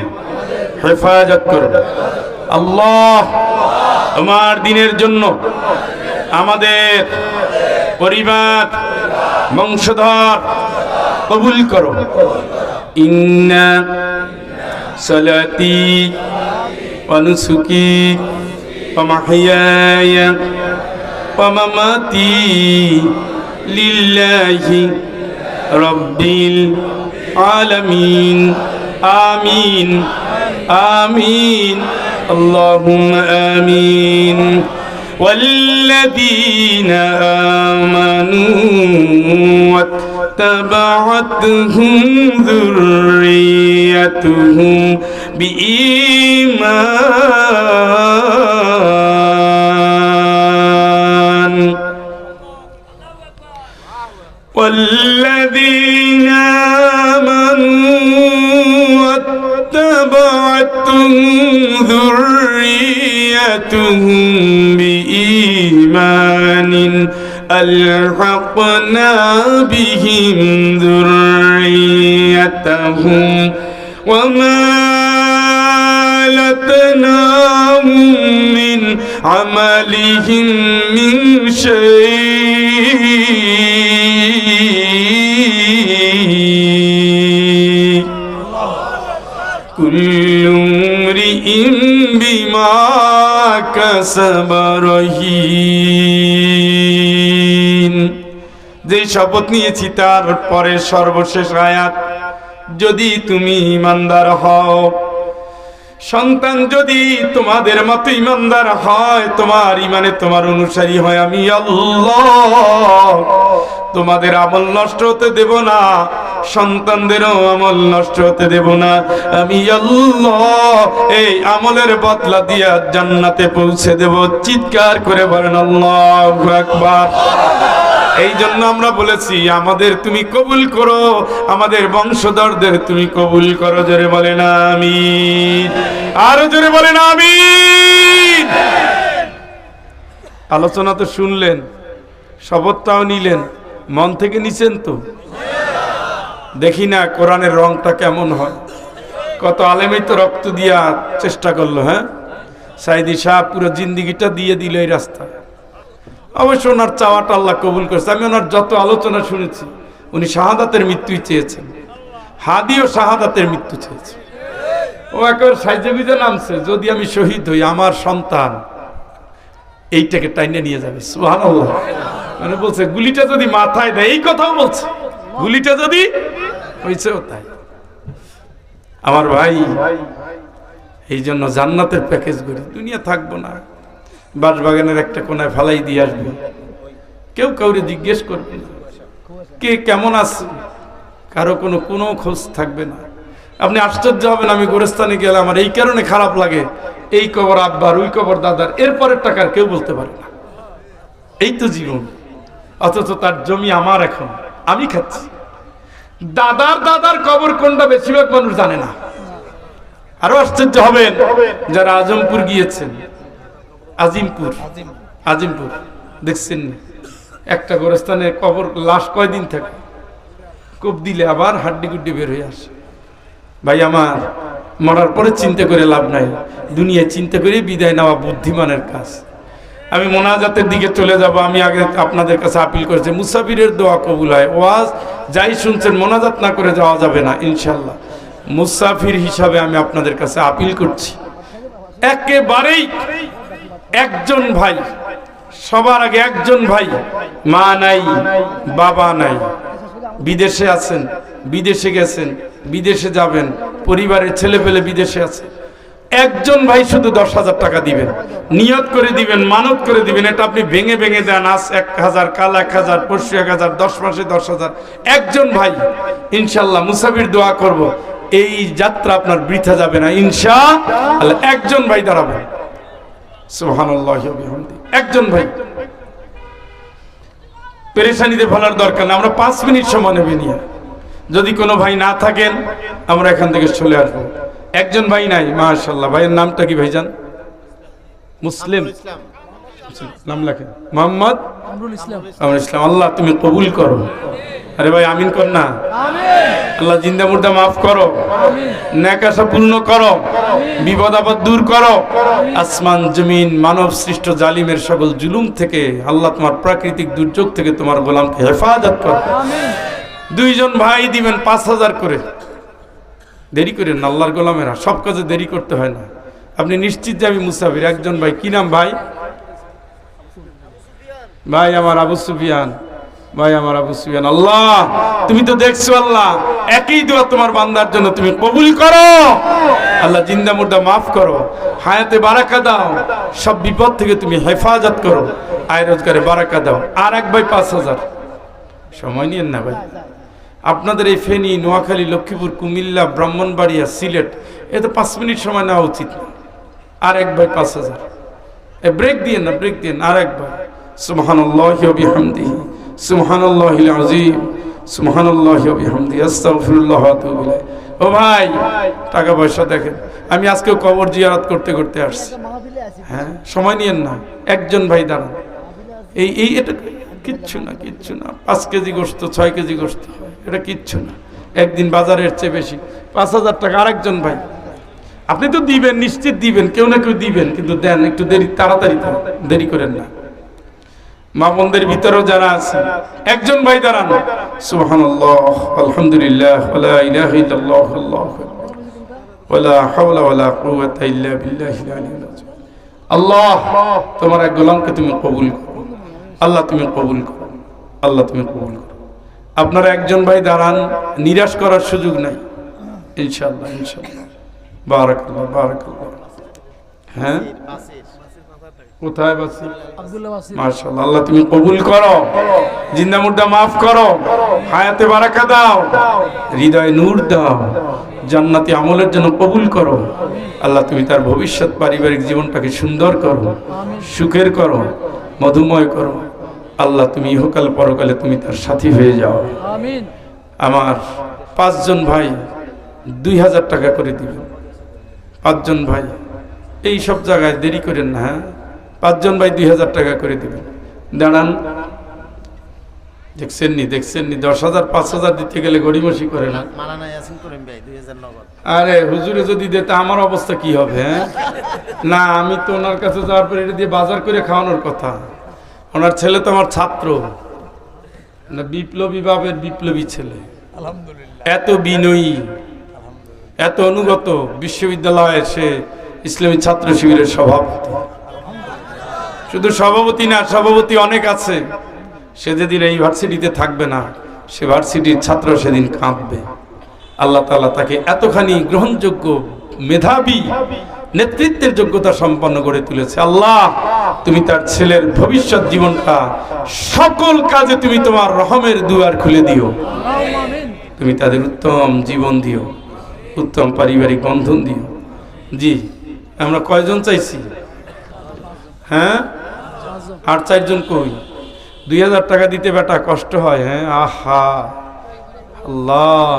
হেফাজত করো। আল্লাহ তোমার দিনের জন্য আমাদের পরিবার, বংশধর কবুল করো। ইন্না সালাতি ওয়া নুসুকি ওয়া মাহইয়ায়া ওয়া মামাতি লিল্লাহি রাব্বিল আলামিন। আমিন آمين اللهم آمين والذين آمنوا واتبعتهم ذريتهم بإيمان والذين آمنوا واتبعتهم ذريتهم بإيمان ألحقنا بهم ذريتهم وما ألتناهم من عملهم من شيء كل امرئ بما كسب رهين যে শপথ নিয়েছি তার পরে সর্বশেষ আয়াত যদি তুমি ঈমানদার হও সন্তান যদি তোমাদের মতো ঈমানদার হয় তোমার ঈমানে তোমার অনুসারী হয় আমি আল্লাহ তোমাদের আমল নষ্ট হতে দেব না সন্তানদেরও আমল নষ্ট হতে দেব না আমি আল্লাহ এই আমলের বদলা দিয়া জান্নাতে পৌঁছে দেব চিৎকার করে বলেন আল্লাহু আকবার এই জন্য আমরা বলেছি আমাদের তুমি কবুল করো আমাদের বংশধরদের তুমি কবুল করো জোরে বলেন আমিন আরো জোরে বলেন আমিন আলোচনা তো শুনলেন শপথটাও নিলেন মন থেকে নিছেন তো দেখি না কোরআনের রংটা কেমন হয় কত আলেমই তো রক্ত দিয়া চেষ্টা করলো হ্যাঁ সাইদি সাহেব পুরো জিন্দিগিটা দিয়ে দিল এই রাস্তা অবশ্য ওনার চাওয়াটা আল্লাহ কবুল করেছে আমি ওনার যত আলোচনা শুনেছি উনি শাহাদাতের মৃত্যুই চেয়েছেন হাদিও শাহাদাতের মৃত্যু চেয়েছে ও একেবারে সাইজেবিদে নামছে যদি আমি শহীদ হই আমার সন্তান এইটাকে টাইনে নিয়ে যাবে সুবহানাল্লাহ মানে বলছে গুলিটা যদি মাথায় দেয় এই কথাও বলছে গুলিটা যদি হয়েছেও তাই আমার ভাই এই জন্য জান্নাতের প্যাকেজ করি দুনিয়া থাকবো না বাঁশবাগানের একটা কোনায় ফালাই দিয়ে আসবে কেউ কাউরে জিজ্ঞেস করবে না কে কেমন আছে কারো কোনো খোঁজ থাকবে না আপনি আশ্চর্য হবেন আমি গোরস্থানে গেলে আমার এই কারণে খারাপ লাগে এই কবর আব্বার ওই কবর দাদার এরপরের টাকার কেউ বলতে পারে না এই তো জীবন অথচ তার জমি আমার এখন আমি খাচ্ছি দাদার কবর কোনটা বেশিরভাগ মানুষ জানে না আরো আশ্চর্য হবেন যারা আজমপুর গিয়েছেন আজিমপুর দেখছেন একটা গোরস্থানে কবর লাশ কয়দিন থাকে কোপ দিলে আবার হাড্ডি গুড্ডি বের হয়ে আসে ভাই আমার মরার পরে চিন্তা করে লাভ নাই দুনিয়ায় চিন্তা করে বিদায় নেওয়া বুদ্ধিমানের কাজ আমি মোনাজাতের দিকে চলে যাব আমি আগে আপনাদের কাছে আপিল করেছি মুসাফিরের দোয়া কবুল হয় ওয়াজ যাই শুনছেন মোনাজাত না করে যাওয়া যাবে না ইনশাআল্লাহ মুসাফির হিসাবে আমি আপনাদের কাছে আপিল করছি একেবারেই একজন ভাই সবার আগে একজন ভাই মা নাই বাবা নাই বিদেশে আছেন বিদেশে গেছেন বিদেশে যাবেন পরিবারের ছেলে পেলে বিদেশে আছে একজন ভাই শুধু 10,000 টাকা দিবেন নিয়ত করে দিবেন মানত করে দিবেন এটা আপনি ভেঙে ভেঙে দেন আজ 1,000 কাল 1,000 পরশু 1,000 10 মাসে 10,000 একজন ভাই ইনশাআল্লাহ মুসাফির দোয়া করব এই যাত্রা আপনার বৃথা যাবে না ইনশাআল্লাহ একজন ভাই দাঁড়াবেন সুবহানাল্লাহি ওয়া বিহামদি একজন ভাই পেরেশানিতে ফেলার দরকার না আমরা 5 মিনিট সময় নেব নিয়ে যদি কোনো ভাই না থাকেন আমরা এখান থেকে চলে আসবো একজন ভাই নাই মাশাআল্লাহ ভাইয়ের নামটা কি ভাইজান মুসলিম নাম লেখেন মোহাম্মদ আমরুল ইসলাম আল্লাহ তুমি কবুল করো আরে ভাই আমিন কর না আমিন আল্লাহ জিন্দা মুর্দা মাফ করো আমিন নেক আশা পূর্ণ করো আমিন বিপদ আপদ দূর করো আসমান জমিন মানব সৃষ্ট জালিমের সকল জুলুম থেকে আল্লাহ তোমার প্রাকৃতিক দুর্যোগ থেকে তোমার গোলামকে হেফাজত করো আমিন দুইজন ভাই দিবেন 5,000 করে দেরি করেন না আল্লাহর গোলামেরা সব কাজে দেরি করতে হয় না আপনি নিশ্চিত যে আমি মুসাফির একজন ভাই কি নাম ভাই ভাই আমার আবু সুফিয়ান ভাই আমার আবু সুফিয়ান আল্লাহ তুমি তো দেখছো আল্লাহ একই দোয়া তোমার বান্দার জন্য তুমি কবুল করো আল্লাহ আল্লাহ জিন্দা মুর্দা মাফ করো, হায়াতে বারাকা দাও, সব বিপদ থেকে তুমি হেফাজত করো, আয় রোজগারে বারাকা দাও। আর এক ভাই 5,000, সময় নিয়েন না ভাই। আপনাদের এই ফেনী, নোয়াখালী, লক্ষ্মীপুর, কুমিল্লা, ব্রাহ্মণবাড়িয়া, সিলেট, এ তো 5 মিনিট সময় নেওয়া উচিত না। আর এক ভাই 5,000, ব্রেক দিয়ে না, ব্রেক দিয়ে না। আর এক ভাই সুবহানাল্লাহি ওয়া বিহামদিহি সুবহানাল্লাহিল আযীম সুবহানাল্লাহি ওয়া বিহামদিহি আস্তাগফিরুল্লাহ ওয়া আতুবু ইলাইহি। ও ভাই, টাকা পয়সা দেখেন, আমি আজকেও কবর জিয়ারত করতে করতে আসছি। হ্যাঁ, সময় নিয়েন না। একজন ভাই দাঁড়ান, এই এটা কিচ্ছু না, কিচ্ছু না। 5 কেজি গোশত, 6 কেজি গোশত, এটা কিচ্ছু না। একদিন বাজারের চেয়ে বেশি। 5,000 টাকা। আরেকজন ভাই, আপনি তো দিবেন, নিশ্চিত দিবেন, কেউ না কেউ দিবেন, কিন্তু দেন একটু দেরি, তাড়াতাড়ি দেরি করেন না। মা বোনদের ভিতরেও যারা আছে, একজন ভাই দাঁড়ান। সুবহানাল্লাহ, আলহামদুলিল্লাহ, ওয়ালা ইলাহা ইল্লাল্লাহ, আল্লাহু আকবার, ওয়ালা হাওলা ওয়ালা কুওয়াতা ইল্লা বিল্লাহিল আলিয়্যিল আযীম। আল্লাহ, তোমার এক গোলামকে তুমি কবুল করো, আল্লাহ তুমি কবুল করো, আল্লাহ তুমি কবুল করো। আপনারা একজন ভাই দাঁড়ান, নিরাশ করার সুযোগ নাই, ইনশাআল্লাহ, ইনশাআল্লাহ। বারাকাল্লাহ, বারাকাল্লাহ। হ্যাঁ, কোথায় বাসি? মাশাআল্লাহ, আল্লাহ তুমি কবুল করো, জিন্দা মুর্দা মাফ করো, হায়াতে বারাকা দাও, হৃদয়ে নূর দাও, জান্নাতি আমলের জন্য কবুল করো। আল্লাহ তুমি তার ভবিষ্যৎ পারিবারিক জীবনটাকে সুন্দর করো, সুখের করো, মধুময় করো। আল্লাহ তুমি ইহকাল পরকালে তুমি তার সাথী হয়ে যাও। আমিন। আমার 5 জন ভাই 2,000 টাকা করে দিবেন। 5 জন ভাই, এই সব জায়গায় দেরি করেন না। হ্যাঁ, 5 জন ভাই 2,000 টাকা করে দিবেন। দাঁড়ান, দেখছেন নি, দেখছেন নি, 10,000 5,000 দিতে গেলে গড়িমসি করে না। আরে হুজুরে যদি দিতে আমার অবস্থা কি হবে? হ্যাঁ, না, আমি তো ওনার কাছে যাওয়ার পরে এটা দিয়ে বাজার করে খাওয়ানোর কথা। ওনার ছেলে তো আমার ছাত্র, না, বিপ্লবী বাবের বিপ্লবী ছেলে, আলহামদুলিল্লাহ, এত বিনয়ী, এত অনুগত। বিশ্ববিদ্যালয়ে সে ইসলামী ছাত্র শিবিরের সভাপতি। শুধু সভাপতি না, সভাপতি অনেক আছে। সে যেদিন এই ভার্সিটিতে থাকবে না, সে ভার্সিটির ছাত্র সেদিন কাঁদবে। আল্লাহ তাআলা তাকে এতখানি গ্রহণযোগ্য, মেধাবী, নেতৃত্বের যোগ্যতা সম্পন্ন করে তুলেছে। আল্লাহ তুমি তার ছেলের ভবিষ্যৎ জীবনটা সকল কাজে তুমি তোমার রহমের দুয়ার খুলে দিও। তুমি তাদের উত্তম জীবন দিও, উত্তম পারিবারিক বন্ধন দিও। জি, আমরা কয়জন চাইছি? হ্যাঁ, আর 4 জন কই? 2,000 টাকা দিতে বেটা কষ্ট হয়। হ্যাঁ, আহা, আল্লাহ,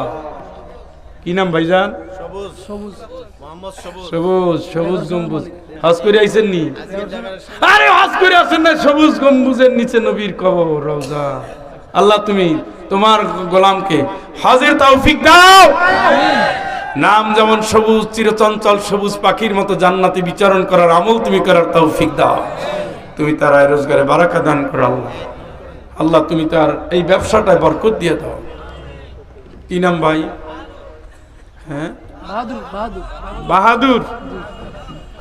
কি নাম ভাইজান? সবুজ, সবুজ গম্বুজ। হজ করে আইছেন নি? আরে হজ করে আসেন না, সবুজ গম্বুজের নিচে নবীর কবর, রওজা। আল্লাহ তুমি তোমার গোলামকে হজের তৌফিক দাও। নাম যেমন সবুজ, চিরচঞ্চল সবুজ পাখির মতো জান্নাতে বিচরণ করার আমল তুমি করার তৌফিক দাও। তুমি তার আয় রোজগারে বারাকা দান করো। আল্লাহ, আল্লাহ তুমি তার এই ব্যবসাটায় বরকত দিয়ে দাও। কি নাম ভাই? হ্যাঁ, বাহাদুর,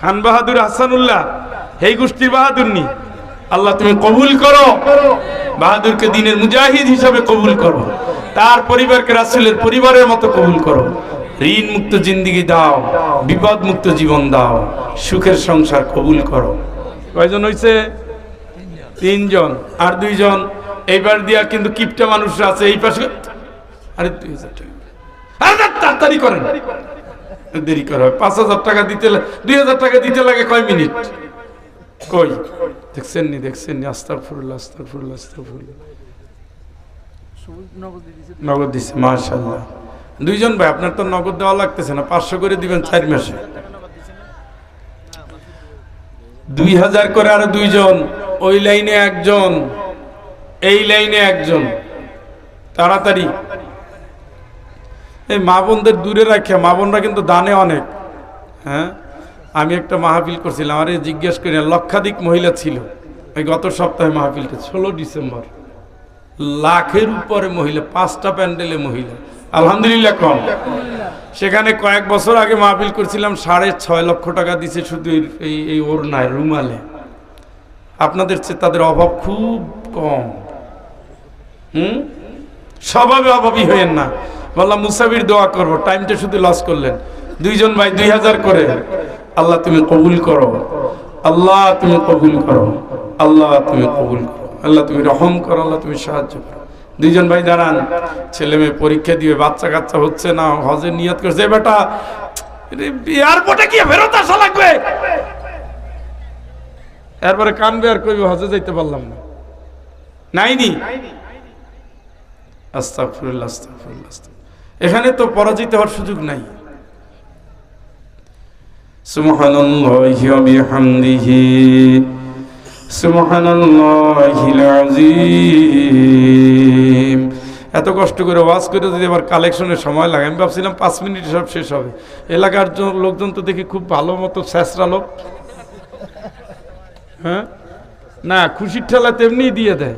খান বাহাদুর হাসানুল্লাহ, এই গোষ্ঠীর বাহাদুর নি। আল্লাহ তুমি কবুল করো, বাহাদুরকে দিনের মুজাহিদ হিসাবে কবুল করো, তার পরিবারকে রাসূলের পরিবারের মতো কবুল করো। ঋণ মুক্ত জিন্দেগি দাও, বিপদ মুক্ত জীবন দাও, সুখের সংসার কবুল করো। কয়জন হইছে? 3 জন। আর 2 জন এইবার দিয়া, কিন্তু কিপটা মানুষরা আছে এই পাশে। আরে 2,000 টাকা, আরে তাড়াতাড়ি করেন, দেরি করা হয়। 5,000 টাকা দিতে, 2,000 টাকা দিতে লাগে কয় মিনিট? কই দেখছেন নি, দেখছেন নি? আস্তাগফিরুল্লাহ, আস্তাগফিরুল্লাহ, আস্তাগফিরুল্লাহ। নগদ দিছে, মাশাআল্লাহ। 2 জন ভাই, আপনার তো নগদ দেওয়া লাগতেছে না, 500 করে দিবেন 4 মাসে। 2,000 করে। আর 2 জন, ওই লাইনে 1 জন, এই লাইনে 1 জন। তাড়াতাড়ি। এই মা বোনদের দূরে রাখে, মা বোনরা কিন্তু দানে অনেক। হ্যাঁ, আমি একটা মাহফিল করছিলাম, আরে জিজ্ঞেস করি, লক্ষাধিক মহিলা ছিল এই গত সপ্তাহে মাহফিলটা, 16 ডিসেম্বর। লাখের উপরে মহিলা, 5টা প্যান্ডেলে মহিলা, আলহামদুলিল্লাহ। কম, সেখানে কয়েক বছর আগে মাহফিল করছিলাম, 6.5 লক্ষ টাকা দিছে শুধু এই ওড়নায়, রুমালে। আপনাদের চেয়ে তাদের অভাব খুব কম। স্বভাবে অভাবী হইেন না। বললাম মুসাফির দোয়া করবো, টাইমটা শুধু লস করলেন। দুইজন ভাই 2000 করে। আল্লাহ তুমি কবুল করো, আল্লাহ তুমি কবুল করো, আল্লাহ তুমি কবুল করো, আল্লাহ তুমি রহম করো, আল্লাহ তুমি সাহায্য করো। দুইজন ভাই দাঁড়ান, ছেলে মেয়ে পরীক্ষা দিবে, বাচ্চা কাচ্চা হচ্ছে না, হজের নিয়ত করছে, বেটা এয়ারপোর্টে গিয়ে ফেরত আসা লাগবে, এরপরে কানবে আর কইবে হজে যাইতে পারলাম না, নাইনি। আস্তাগফিরুল্লাহ, আস্তাগফিরুল্লাহ। এখানে তো পরাজিত হওয়ার সুযোগ নাই। সুবহানাল্লাহি ওয়া বিহামদিহি সুবহানাল্লাহিল আযীম। এত কষ্ট করে ওয়াজ করে যদি আবার কালেকশনের সময় লাগে, আমি ভাবছিলাম 5 মিনিট সব শেষ হবে। এলাকার লোকজন তো দেখি খুব ভালো মতো ছেঁচড়া লোক, হ্যাঁ না, খুশির ঠেলা তেমনি দিয়ে দেয়।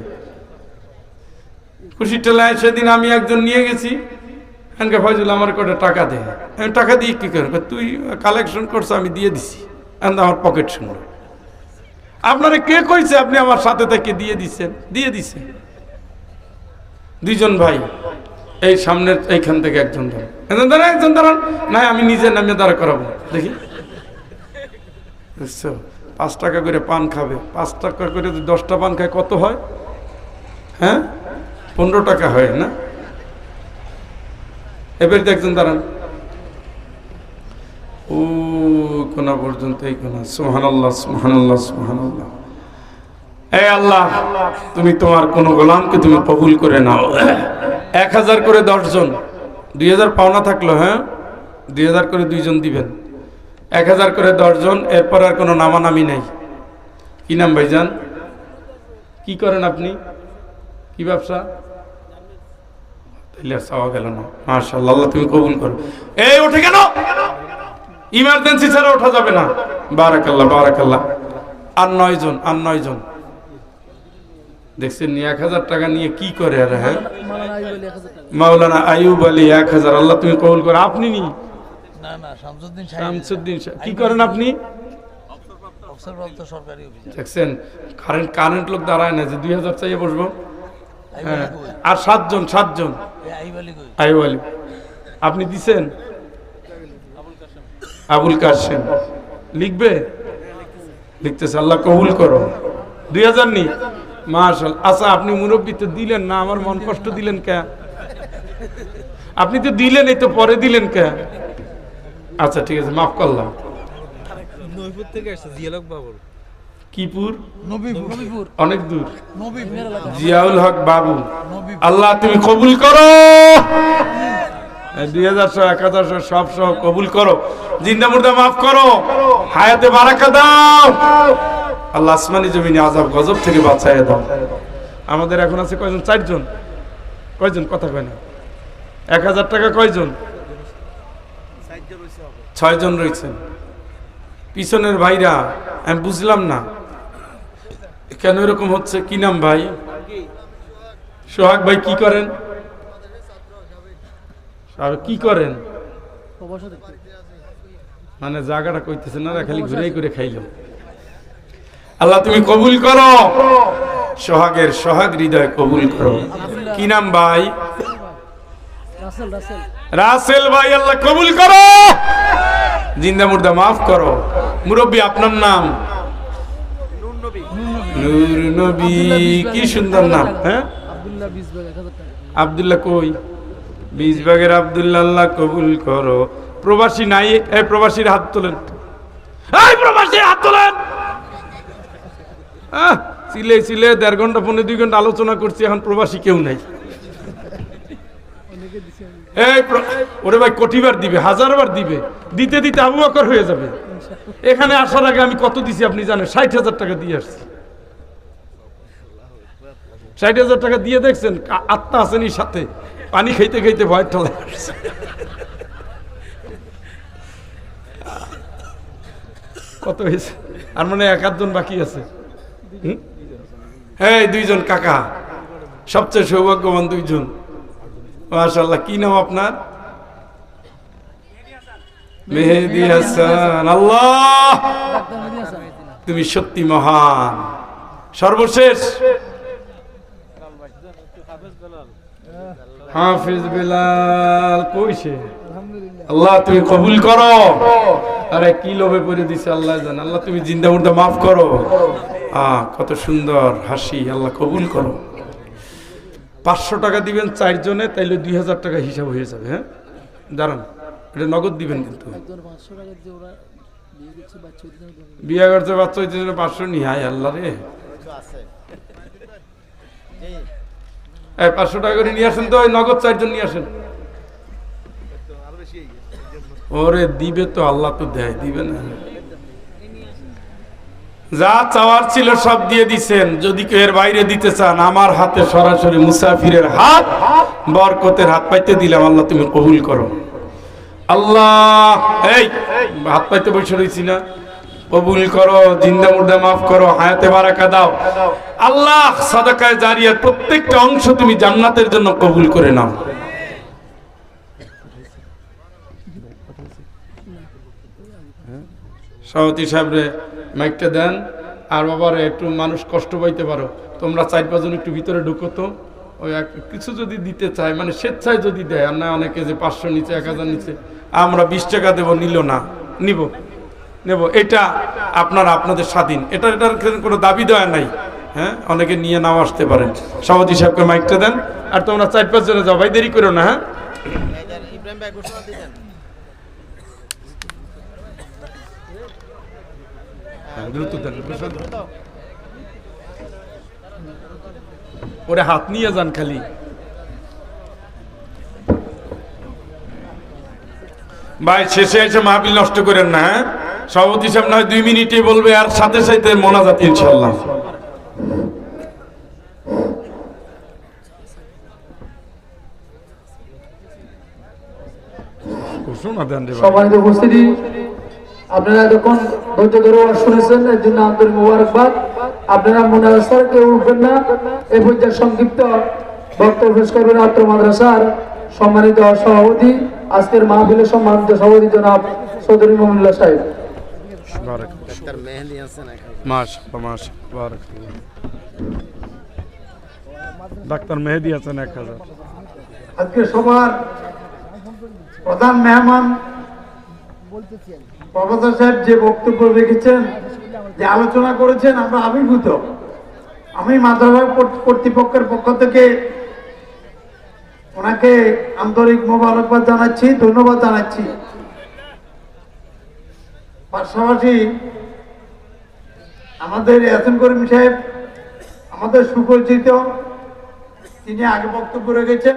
খুশির ঠেলায় সেদিন আমি একজন নিয়ে গেছি, ফয়জুল আমার কটা টাকা দেয়, আমি টাকা দিয়ে কি করবো, তুই কালেকশন করছো আমি দিয়ে দিছি, আমার পকেট শুনল। আপনারা কে কইছে আপনি আমার সাথে থেকে দিয়ে দিচ্ছেন? দিয়ে দিছে দুইজন ভাই, এই সামনের এইখান থেকে একজন দাঁড়ান, একজন দাঁড়ান, না আমি নিজের নামে দাঁড়া করাবো, দেখি বুঝছো? 5 টাকা করে পান খাবে, 5 টাকা করে 10টা পান খায় কত হয়? হ্যাঁ 15 টাকা হয় না? এবার একজন দাঁড়ান, ও কোনা পর্যন্ত এই কোনা। সুবহানাল্লাহ, সুবহানাল্লাহ, সুবহানাল্লাহ। হে আল্লাহ, তুমি তোমার কোন গোলামকে তুমি কবুল করে নাও। 1000 করে 10 জন, 2000 পাওনা থাকলো, হ্যাঁ 2000 করে 2 জন দিবেন, 1000 করে 10 জন। এরপর আর কোনো নামানামি নেই। কি নাম ভাইজান? কি করেন আপনি? কি ব্যবসা? চাওয়া গেল না, মাশাআল্লাহ, আল্লাহ তুমি কবুল করো। এই ওঠে কেন? ইমার্জেন্সি ছাড়া ওঠা যাবে না। বারাকাল্লাহ, বারাকাল্লাহ। আর 9 জন, আর 9 জন দেখছেন 1000 টাকা নিয়ে কি করে? আর হ্যাঁ মাওলানা আইয়ুব আলী 1000, আল্লাহ তুমি কবুল করো। আপনি নি? না না, শামসুদ্দিন। কি করেন আপনি? সরকারি অফিস। দেখছেন কারেন্ট লোক দাঁড়ায় না যে 2000 চাইয়ে বসবো। হ্যাঁ, আর 7 জন, 7 জন। আইয়ুব আলী আপনি দিছেন? আবুল কাশেম লিখবে, লিখতেছে, আল্লাহ কবুল করো। 2000 নি? মাশাআল্লাহ। আচ্ছা আপনি মুরব্বী তো দিলেন না, আমার মন কষ্ট দিলেন কে? আপনি তো দিলেন, এই তো পরে দিলেন কে? আচ্ছা ঠিক আছে, মাফ করলাম। নবীপুর থেকে আসছে জিয়ালক বাবুর। কিপুর? নবীপুর, অনেক দূর। নবীপুর। জিয়াউল হক বাবু, আল্লাহ তুমি কবুল করো। 2000 1000 সব কবুল করো, জিন্দা মুর্দা মাফ করো, হায়াতে বারাকা দাও। আল্লাহ আসমানি জমিনে আযাব গজব থেকে বাঁচাইয়া দাও। আমাদের এখন আছে কয়জন? 4 জন। কয়জন? কথা কয় না। 1000 টাকা কয়জন? 6 জন রয়েছেন। পিছনের ভাইরা আমি বুঝলাম না কেন এরকম হচ্ছে। কি নাম ভাই? সোহাগ ভাই। কি করেন? আর কি করেন? মানে জায়গাটা কইতেছে না, খালি ঘুরে ঘুরে খাইল। আল্লাহ তুমি কবুল করো, সোহাগের সোহাগ হৃদয় কবুল করো। কি নাম ভাই? রাসেল ভাই, আল্লাহ কবুল করো, জিন্দা মুর্দা মাফ করো। মুরব্বী আপনার নাম? নূর নবী। কি সুন্দর নাম। হ্যাঁ আব্দুল্লাহ। কই? 20 ভাগের আব্দুল্লাহ, আল্লাহ কবুল করো। প্রবাসী নাই? এই প্রবাসীর হাত তোলেন, এই প্রবাসীর হাত তোলেন। সিলে 1.5 ঘন্টা 1.5 ঘন্টা আলোচনা করছি, এখন প্রবাসী কেউ নাই। এই ওরে ভাই কোটিবার দিবে, 1000 বার দিবে, দিতে দিতে আবু বকর হয়ে যাবে। এখানে আসার আগে আমি কত দিছি আপনি জানেন? 60,000 টাকা দিয়ে আসছি। 60,000 টাকা দিয়ে দেখছেন আত্মা আসেনি সাথে, পানি খাইতে খাইতে ভয় ঠেলা আসছে। কত হয়েছে? আর মানে 1 জন বাকি আছে। হ্যাঁ 2 জন কাকা, সবচেয়ে সৌভাগ্যবান 2 জন। মাশাআল্লাহ। কি নাম আপনার? মেহেদী হাসান। আল্লাহ তুমি সত্যি মহান। সর্বশেষ হাফিজ বেলাল। কইছে? আল্লাহ তুমি কবুল করো। আরে কি লোভে পড়ে দিছে আল্লাহ জান। আল্লাহ তুমি জিন্দা মুর্দা মাফ করো। কত সুন্দর হাসি, আল্লাহ কবুল করো। 500 টাকা দিবেন 4 জনে, তাইলে 2000 টাকা হিসাব হয়ে যাবে। হ্যাঁ দাঁড়ান, এটা নগদ দিবেন কিন্তু। বিয়ে করছে বাচ্চা হইতে 500 নি, হায় আল্লাহ রে। 500 টাকা করে নিয়ে আসেন তো, ওই নগদ 4 জন নিয়ে আসেন। ওরে দিবে তো, আল্লাহ তো দেয়, দিবে না? যা চাওয়ার ছিল সব দিয়ে দিছেন। যদি কেউ এর বাইরে দিতে চান, আমার হাতে সরাসরি মুসাফিরের হাত, বরকতের হাত পাইতে দিলাম। আল্লাহ তুমি কবুল করো। আল্লাহ এই হাত পাইতে বসে রয়েছি না, কবুল করো, জিন্দা মুর্দা মাফ করো, হায়াতে বারাকা দাও। আল্লাহ সাদাকায়ে জারিয়ার প্রত্যেকটা অংশ তুমি জান্নাতের জন্য কবুল করে নাও। সভাপতি সাহেবরে মাইকটা দেন। আর বাবারে একটু মানুষ কষ্ট পাইতে পারো, তোমরা 4-5 জন একটু ভিতরে ঢুকো তো। ওই কিছু যদি দিতে চায়, মানে স্বেচ্ছায় যদি দেয়, আর না অনেকে যে 500 নিচে 1000 নিচে, আমরা 20 টাকা দেবো, নিল না, নেব, এটা আপনারা আপনাদের স্বাধীন। এটার কোনো দাবি দেওয়া নাই। হ্যাঁ, অনেকে নিয়ে নাও আসতে পারেন। সভাপতি সাহেবকে মাইকটা দেন। আর তোমরা 4-5 জনে যাও ভাই, দেরি করো না। হ্যাঁ দ্রুত দেন, ওরে হাত নিয়ে যান খালি। ভাই শেষে এসে মাহফিল নষ্ট করেন না। হ্যাঁ, সভাপতি সাহেব নয় 2 মিনিটে বলবে, আর সাথে সাথে মোনাজাত ইনশাআল্লাহ। সম্মানিত উপস্থিতি, আপনারা এতক্ষণ ধৈর্য ধরে ওয়াজ শুনেছেন, এর জন্য আন্তরিক মোবারকবাদ। আপনারা মোনাজাত কেউ উঠবেন না। এই পর্যায়ে সংক্ষিপ্ত বক্তব্য পেশ করবেন আত্র মাদ্রাসার সম্মানিত সভাপতি, আজকের মাহফিলের সম্মানিত সভাপতি জনাব চৌধুরী মমিনুল্লাহ সাহেব। ডাক্তার মেহেদি আছেন 1000। আজকে সবার প্রধান মেহমান প্রফেসর সাহেব যে বক্তব্য রেখেছেন, যে আলোচনা করেছেন, আমরা আবির্ভূত। আমি মাদ্রাসা কর্তৃপক্ষের পক্ষ থেকে ওনাকে আন্তরিক মোবারকবাদ জানাচ্ছি, ধন্যবাদ জানাচ্ছি। পাশাপাশি আমাদের ইয়াসিন করিম সাহেব আমাদের সুপরিচিত, তিনি আগে বক্তব্য রেখেছেন।